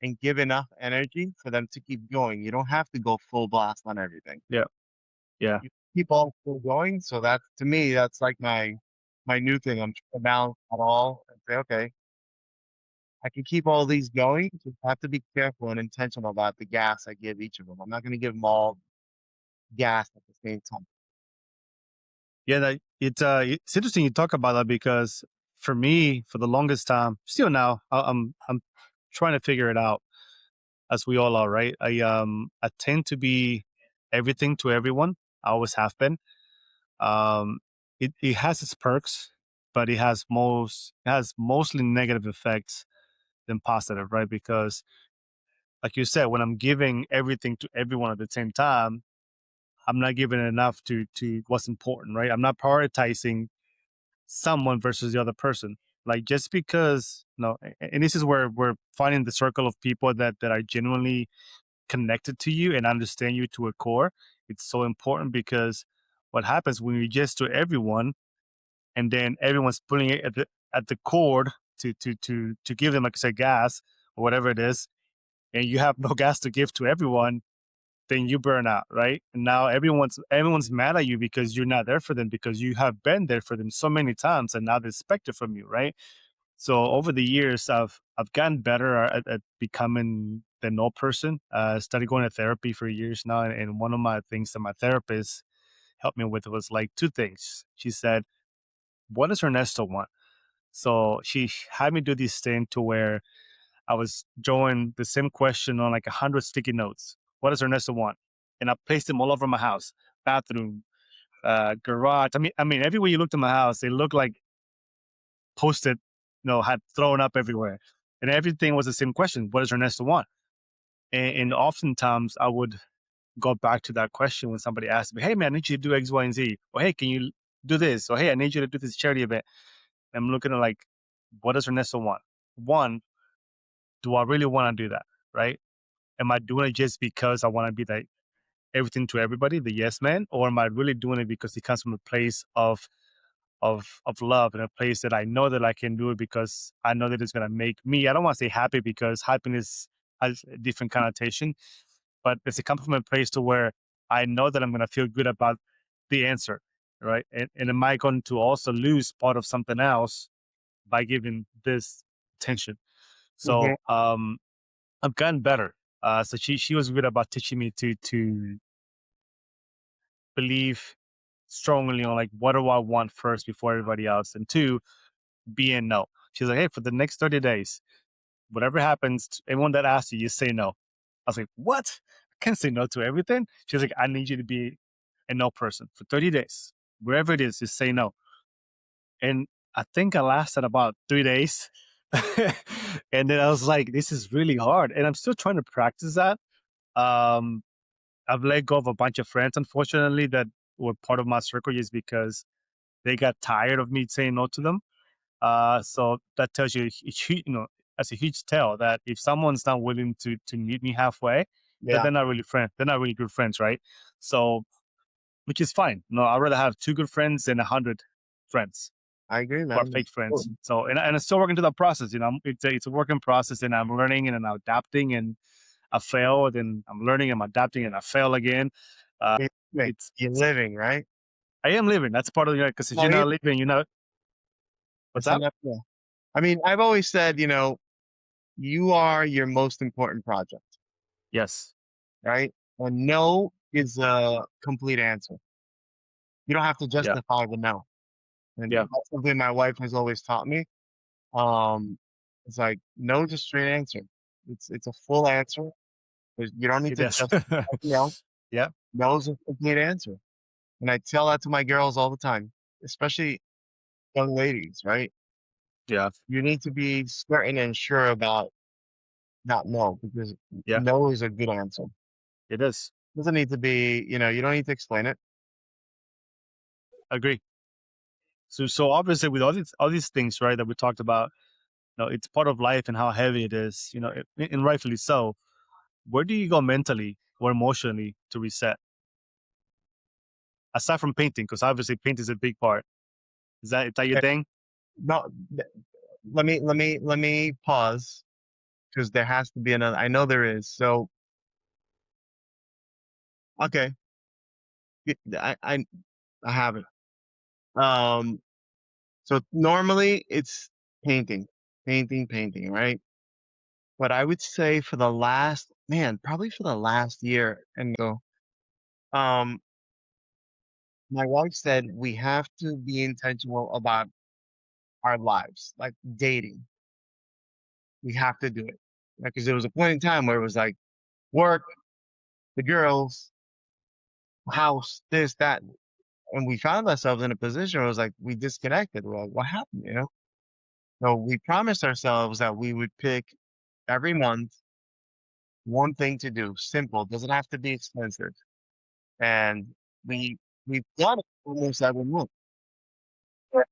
and give enough energy for them to keep going. You don't have to go full blast on everything. Yeah. Yeah. You keep all still going. So that to me, that's like my new thing. I'm trying to balance it all and say, okay, I can keep all these going. Just have to be careful and intentional about the gas I give each of them. I'm not going to give them all gas at the same time. Yeah. It's interesting you talk about that because for me, for the longest time, still now, I'm trying to figure it out as we all are, right? I tend to be everything to everyone. I always have been. Um, it has its perks, but it has mostly negative effects than positive, right? Because like you said, when I'm giving everything to everyone at the same time, I'm not giving enough to what's important, right? I'm not prioritizing someone versus the other person. Like just because no, and this is where we're finding the circle of people that are genuinely connected to you and understand you to a core. It's so important because what happens when you just to everyone and then everyone's pulling it at the cord to give them, like I said, gas or whatever it is, and you have no gas to give to everyone, then you burn out, right? And now everyone's mad at you because you're not there for them because you have been there for them so many times and now they expect it from you, right? So over the years, I've gotten better at becoming the no person. Started going to therapy for years now, and one of my things that my therapist helped me with was like two things. She said, "What does Ernesto want?" So she had me do this thing to where I was drawing the same question on like 100 sticky notes. What does Ernesto want? And I placed them all over my house, bathroom, garage. I mean, everywhere you looked in my house, they looked like posted, had thrown up everywhere. And everything was the same question. What does Ernesto want? And oftentimes I would go back to that question when somebody asked me, hey man, I need you to do X, Y, and Z. Or hey, can you do this? Or hey, I need you to do this charity event. And I'm looking at like, what does Ernesto want? One, do I really want to do that? Right? Am I doing it just because I want to be like everything to everybody, the yes man? Or am I really doing it because it comes from a place of love in a place that I know that I can do it because I know that it's gonna make me. I don't want to say happy because happiness has a different connotation, but it's a come from a place to where I know that I'm gonna feel good about the answer, right? And am I going to also lose part of something else by giving this attention. Hmm. So I've gotten better. So she was good about teaching me to believe strongly on like what do I want first before everybody else, and two, be and no. She's like, hey, for the next 30 days, whatever happens, everyone that asks you, you say no. I was like, what? I can't say no to everything. She's like, I need you to be a no person for 30 days. Wherever it is, just say no. And I think I lasted about 3 days. And then I was like, this is really hard. And I'm still trying to practice that. Um, I've let go of a bunch of friends, unfortunately, that were part of my circle just because they got tired of me saying no to them. So that tells you, that's a huge tell that if someone's not willing to meet me halfway, that Yeah, they're not really friends. They're not really good friends, right? So, which is fine. No, I'd rather have two good friends than 100 friends I agree, who are man. fake friends. So, and I'm still working through that process. It's a working process, and I'm learning and I'm adapting, and I failed, and I'm learning, and I'm adapting, and I fail again. Uh, You're living, you're it's living, right? I am living. That's part of the because if No, you're not living, what's it's up? enough. Yeah. I mean, I've always said, you are your most important project, Yes. right? And no is a complete answer. You don't have to Yeah. justify the no. And Yeah. that's something my wife has always taught me. Um, it's like no is a straight answer. It's a full answer. You don't need It to is. justify the no. Yeah. No is a complete answer. And I tell that to my girls all the time, especially young ladies, right? Yeah. You need to be certain and sure about not no, because Yeah. no is a good answer. It is. Doesn't need to be, you don't need to explain it. Agree. So obviously with all these things, right, that we talked about, it's part of life and how heavy it is, and rightfully so. Where do you go mentally or emotionally to reset? Aside from painting, because obviously paint is a big part. Is that your Eh, thing? No, let me pause because there has to be another. I know there is. So, okay, I have it. Um, so normally it's painting, painting, right? But I would say for the last, man, probably for the last year and so, um, my wife said we have to be intentional about our lives, like dating. We have to do it. Because there was a point in time where it was like work, the girls, house, this, that. And we found ourselves in a position where it was like we disconnected. Well, what happened, So we promised ourselves that we would pick every month one thing to do, simple, doesn't have to be expensive. And we we've done it almost every month. But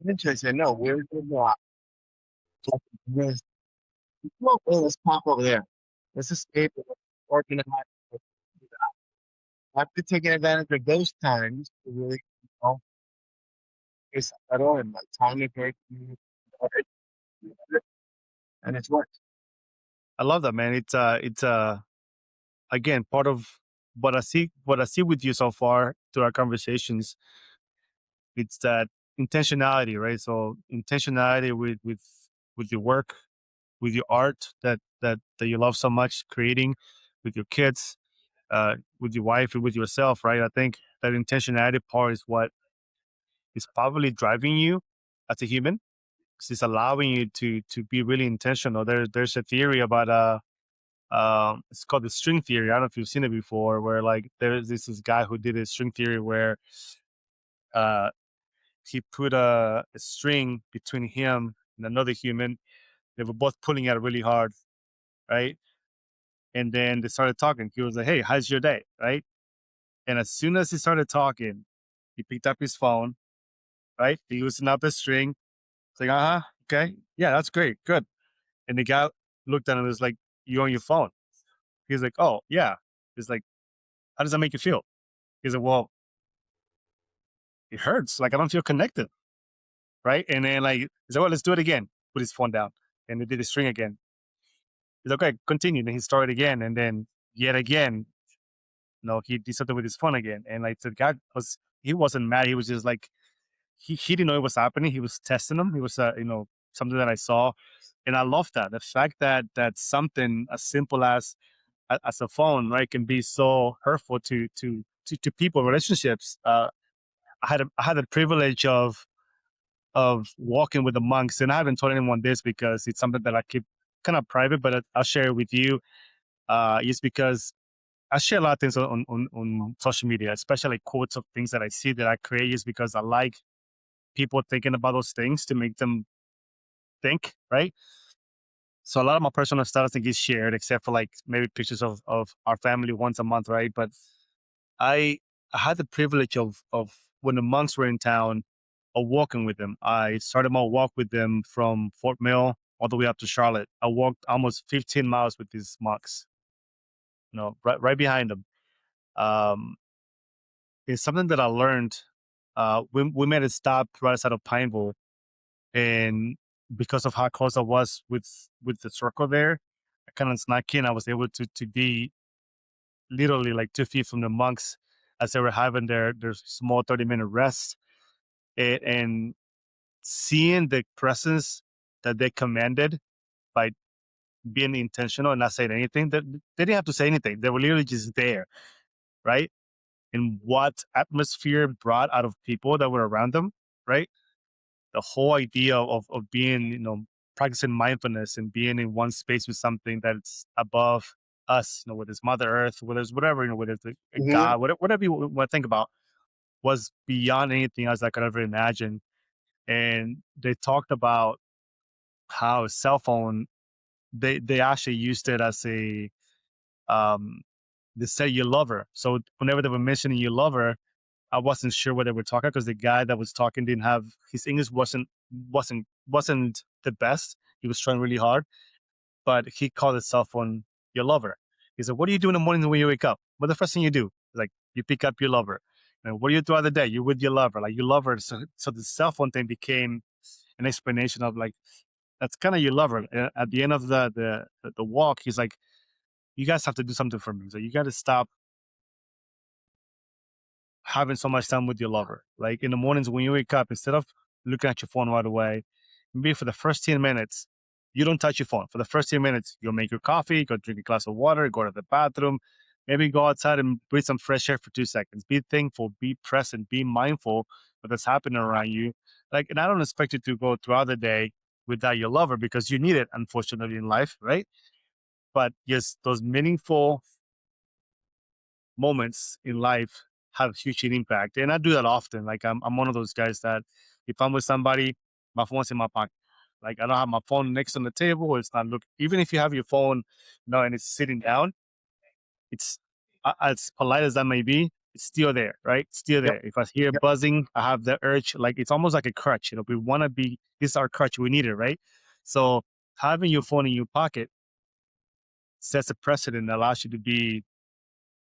eventually I said, no, we're going to this. Well, let's pop over there. Let's escape it. Organize. After taking advantage of those times to really, get settled and like time to break, and it's worked. I love that, man. It's again part of what I see with you so far through our conversations. It's that intentionality, right? So intentionality with your work, with your art that you love so much, creating with your kids, with your wife, and with yourself, right? I think that intentionality part is what is probably driving you as a human, 'cause it's allowing you to be really intentional. There's a theory about it's called the string theory. I don't know if you've seen it before, where like there's this guy who did a string theory where uh he put a string between him and another human. They were both pulling at it really hard, right? And then they started talking. He was like, "Hey, how's your day?" Right? And as soon as he started talking, he picked up his phone, right? He loosened up the string. It's like, okay, yeah, that's great, good. And the guy looked at him and was like, "You on your phone?" He's like, "Oh, yeah." He's like, "How does that make you feel?" He's like, "Well, it hurts. Like I don't feel connected." Right? And then like, he's like, "Well, let's do it again." Put his phone down, and they did the string again. He's like, "Okay, continue." And he started again, and then yet again, he did something with his phone again. And like the guy he wasn't mad. He was just like, he didn't know it was happening. He was testing them. He was, something that I saw, and I love that. The fact that something as simple as as a phone, right, can be so hurtful to people, relationships. I had the privilege of walking with the monks, and I haven't told anyone this because it's something that I keep kind of private, but I'll share it with you. Is because I share a lot of things on social media, especially quotes of things that I see that I create, is because I like people thinking about those things to make them think, right? So a lot of my personal stuff thing is shared, except for like maybe pictures of our family once a month, right? But I I had the privilege of when the monks were in town, of walking with them. I started my walk with them from Fort Mill all the way up to Charlotte. I walked almost 15 miles with these monks, right behind them. Um, it's something that I learned. We made a stop right outside of Pineville, and because of how close I was with the circle there, I kind of snuck in. I was able to be literally like 2 feet from the monks as they were having their small 30-minute rest, and seeing the presence that they commanded by being intentional and not saying anything. That they didn't have to say anything. They were literally just there, right? And what atmosphere brought out of people that were around them, right? The whole idea of being, practicing mindfulness and being in one space with something that's above us, whether it's Mother Earth, whether it's whatever, whether it's a Hmm. God, whatever you want to think about, was beyond anything else I could ever imagine. And they talked about how a cell phone, they actually used it as a um they say you love her. So whenever they were mentioning you love her, I wasn't sure what they were talking because the guy that was talking didn't have his English wasn't the best. He was trying really hard, but he called his cell phone your lover. He said, "What do you do in the morning when you wake up? What the first thing you do?" Like, you pick up your lover. And what do you do throughout the day? You're with your lover. Like, you love her. So the cell phone thing became an explanation of like, that's kind of your lover. At the end of the walk, he's like, you guys have to do something for me. So you got to stop having so much time with your lover. Like in the mornings when you wake up, instead of looking at your phone right away, maybe for the first 10 minutes, you don't touch your phone. For the first 10 minutes, you'll make your coffee, go drink a glass of water, go to the bathroom, maybe go outside and breathe some fresh air for 2 seconds. Be thankful, be present, be mindful of what's happening around you. Like, and I don't expect you to go throughout the day without your lover because you need it, unfortunately, in life, right? But just those meaningful moments in life have huge impact. And I do that often. Like I'm one of those guys that if I'm with somebody, my phone's in my pocket. Like I don't have my phone next on the table. It's not look. Even if you have your phone, and it's sitting down, it's as polite as that may be. It's still there, right? It's still Yep. there. If I hear Yep. buzzing, I have the urge. Like it's almost like a crutch. We want to be. This is our crutch. We need it, right? So having your phone in your pocket sets a precedent that allows you to be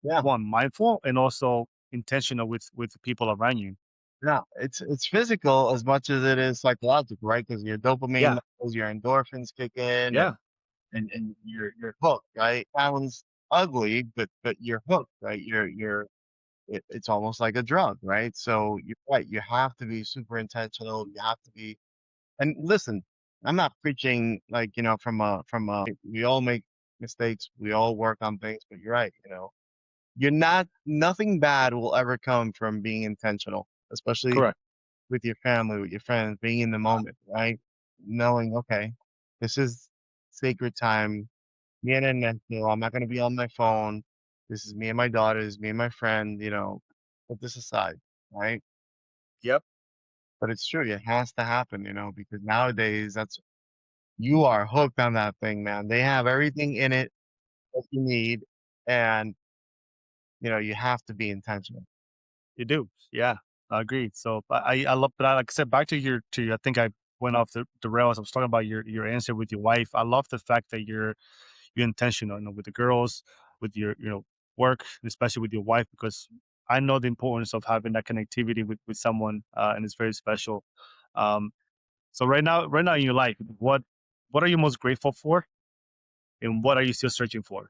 Yeah. one mindful and also intentional with the people around you. Yeah. It's physical as much as it is psychological, right? Because your dopamine Yeah, levels, your endorphins kick in, yeah, and you're hooked, right? Sounds ugly, but you're hooked, right? It's almost like a drug, right? So you're right. You have to be super intentional. You have to be, and listen, I'm not preaching like, we all make mistakes. We all work on things, but you're right. You're not, nothing bad will ever come from being intentional, especially correct. with your family, with your friends, being in the moment, right? Knowing, okay, this is sacred time. Me and Ernesto, I'm not going to be on my phone. This is me and my daughters, me and my friend, put this aside, right? Yep, But it's true, it has to happen, because nowadays you are hooked on that thing, man. They have everything in it that you need, and you have to be intentional. you do. Yeah, I agree. So I love that. Like I said, back to I think I went off the rails. I was talking about your answer with your wife. I love the fact that you're intentional, with the girls, with your work, especially with your wife, because I know the importance of having that connectivity with someone, and it's very special. Um, so right now in your life, what are you most grateful for, and what are you still searching for?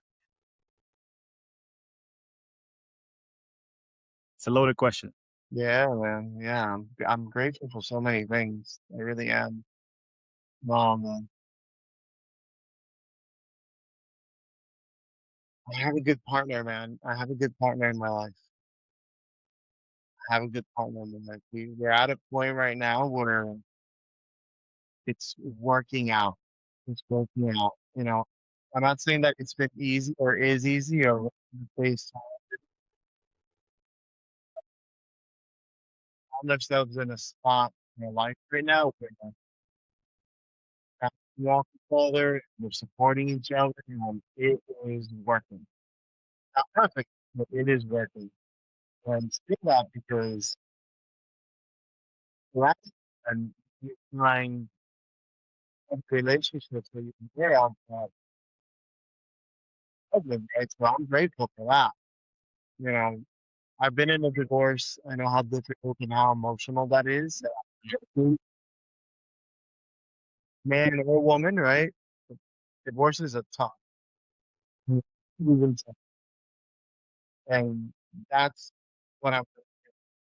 It's a loaded question. Yeah, man. Yeah, I'm grateful for so many things. I really am. Um, I have a good partner, man. I have a good partner in my life. I have a good partner in my life. We're at a point right now where it's working out. It's working out. You know, I'm not saying that it's been easy or is easy or based on themselves in a spot in their life right now where we walk together, we're supporting each other, and it is working. Not perfect, but it is working. And say that because life and you find relationships that you can have problem, right? So I'm grateful for that. You know, I've been in a divorce. I know how difficult and how emotional that is. Man or woman, right? Divorces are tough. Even tough. And that's what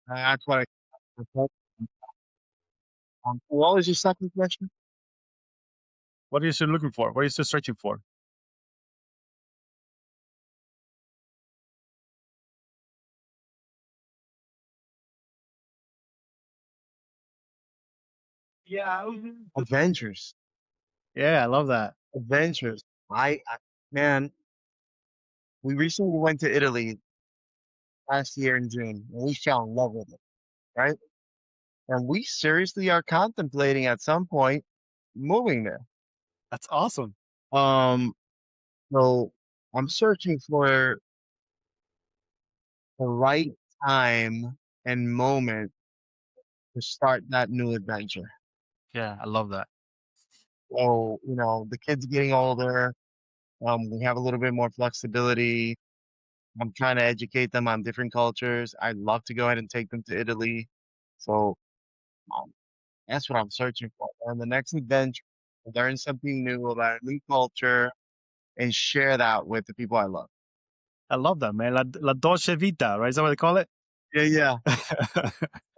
that's what I, what was your second question? What are you still looking for? What are you still searching for? Yeah. Adventures. Yeah, I love that. Adventures. Man, we recently went to Italy last year in June and we fell in love with it, right? And we seriously are contemplating at some point moving there. That's awesome. Um, so I'm searching for the right time and moment to start that new adventure. Yeah, I love that. So, the kids getting older. We have a little bit more flexibility. I'm trying to educate them on different cultures. I'd love to go ahead and take them to Italy. So, um, that's what I'm searching for. And the next adventure, learn something new about a new culture and share that with the people I love. I love that, man. La Dolce Vita, right? Is that what they call it? Yeah, yeah. I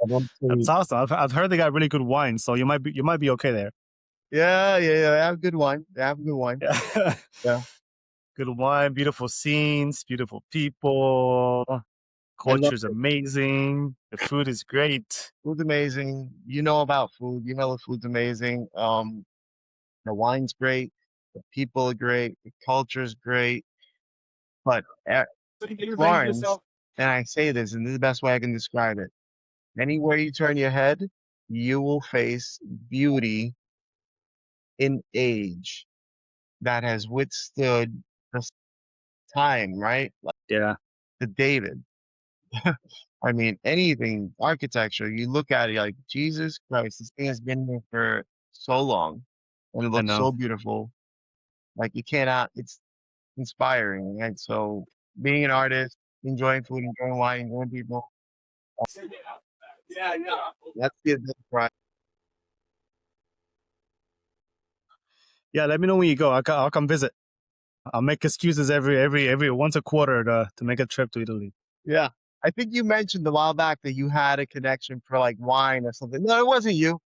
don't That's say, awesome. I've heard they got really good wine, so you might be okay there. yeah, yeah, yeah. Have a good wine. Have a good wine. Yeah. Yeah. Good wine, beautiful scenes, beautiful people. I love Culture's it. amazing. The food is great. Food's amazing. You know about food. You know the food's amazing. The wine's great. The people are great. The culture's great. But Florence, and I say this, and this is the best way I can describe it. Anywhere you turn your head, you will face beauty in age that has withstood the time, right? Like Yeah, the David. I mean, anything, architecture, you look at it, you're like, Jesus Christ, this thing has been here for so long and it I looks know. so beautiful. Like you cannot, it's inspiring, right? So being an artist, enjoying food, enjoying wine, enjoying people, that's the adventure. Right? Yeah, let me know when you go. I'll come visit. I'll make excuses every once a quarter to make a trip to Italy. Yeah. I think you mentioned a while back that you had a connection for like wine or something. No, it wasn't you.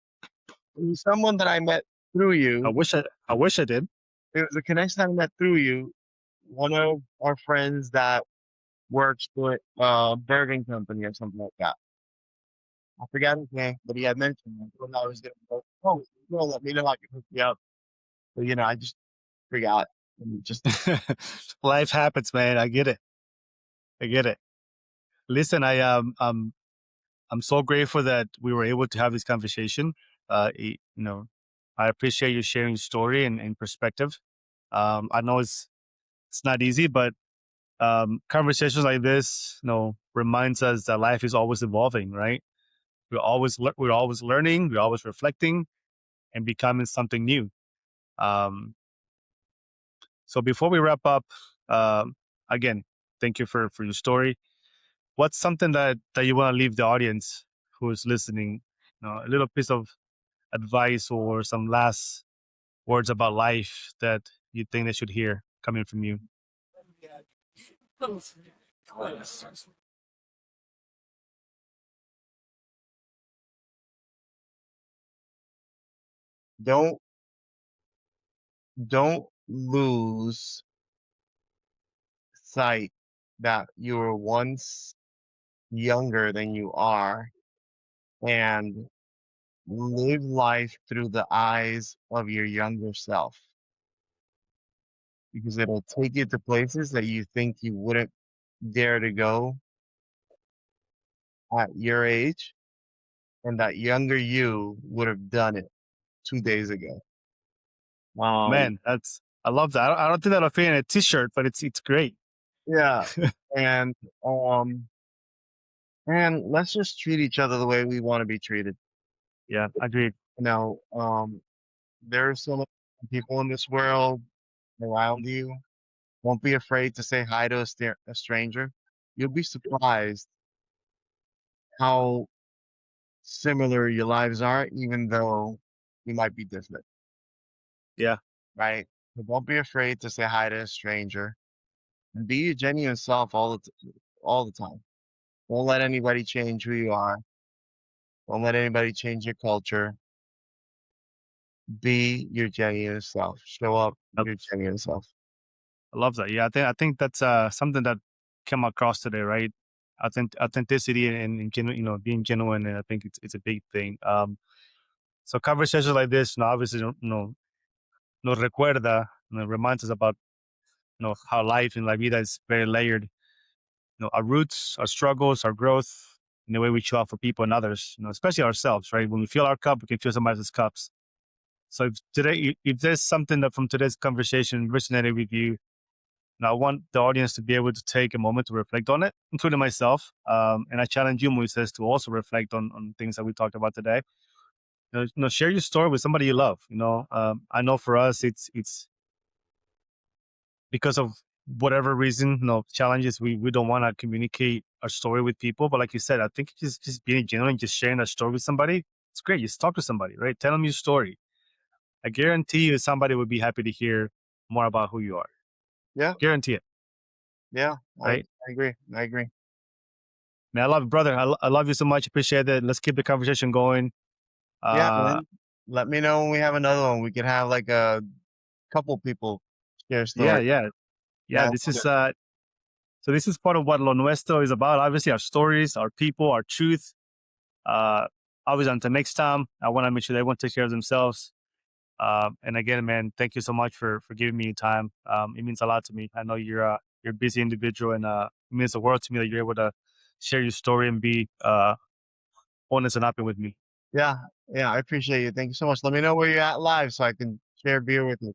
It was someone that I met through you. I wish I did. It was a connection I met through you. One of our friends that works with Bergen Company or something like that. I forgot his name, but he had mentioned it when I was gonna go. Oh, well, let me know I can hook you up. But I just forgot. And just Life happens, man. I get it. I get it. Listen, I'm so grateful that we were able to have this conversation. I appreciate you sharing your story and perspective. I know it's not easy, but conversations like this, reminds us that life is always evolving, right? We're always learning, we're always reflecting, and becoming something new. Um, so before we wrap up, again, thank you for your story. What's something that you want to leave the audience who is listening? A little piece of advice or some last words about life that you think they should hear coming from you. don't don't lose sight that you were once younger than you are, and live life through the eyes of your younger self, because it'll take you to places that you think you wouldn't dare to go at your age, and that younger you would have done it 2 days ago. Um, Man, that's I love that. I don't think that'll fit in a t-shirt, but it's great. yeah, and um, and let's just treat each other the way we want to be treated. Yeah, agreed. You know, there are so many people in this world around you. Don't be afraid to say hi to a stranger. You'll be surprised how similar your lives are, even though you might be different, Yeah, right? So don't be afraid to say hi to a stranger and be your genuine self all the time. Don't let anybody change who you are. Don't let anybody change your culture. Be your genuine self. Show up I, your genuine self. I love that. Yeah, I think that's something that came across today, right? Authenticity and being genuine. And I think it's a big thing. So conversations like this, obviously, nos recuerda, reminds us about how life in la vida is very layered. Our roots, our struggles, our growth, and the way we show up for people and others. Especially ourselves, right? When we fill our cup, we can fill somebody else's cups. So if there's something that from today's conversation resonated with you, and I want the audience to be able to take a moment to reflect on it, including myself. And I challenge you, Moises, to also reflect on things that we talked about today. Share your story with somebody you love. I know for us, it's because of whatever reason, challenges, we don't want to communicate our story with people. But like you said, I think just being genuine, just sharing that story with somebody, it's great. Just talk to somebody, right? Tell them your story. I guarantee you, somebody would be happy to hear more about who you are. Yeah, Guarantee it, yeah, right? I agree. I agree. Man, I love you, brother. I love you so much. Appreciate it. Let's keep the conversation going. Yeah, Uh, man. Let me know when we have another one. We could have like a couple people share yeah, stories. yeah, yeah. That This sounds is good. so. This is part of what Lo Nuestro is about. Obviously, our stories, our people, our truth. Uh, Obviously, until next time, I want to make sure that everyone takes care of themselves. And again, man, thank you so much for giving me your time. It means a lot to me. I know you're a busy individual, and it means the world to me that you're able to share your story and be honest and open with me. Yeah, yeah, I appreciate you. Thank you so much. Let me know where you're at live so I can share beer with you.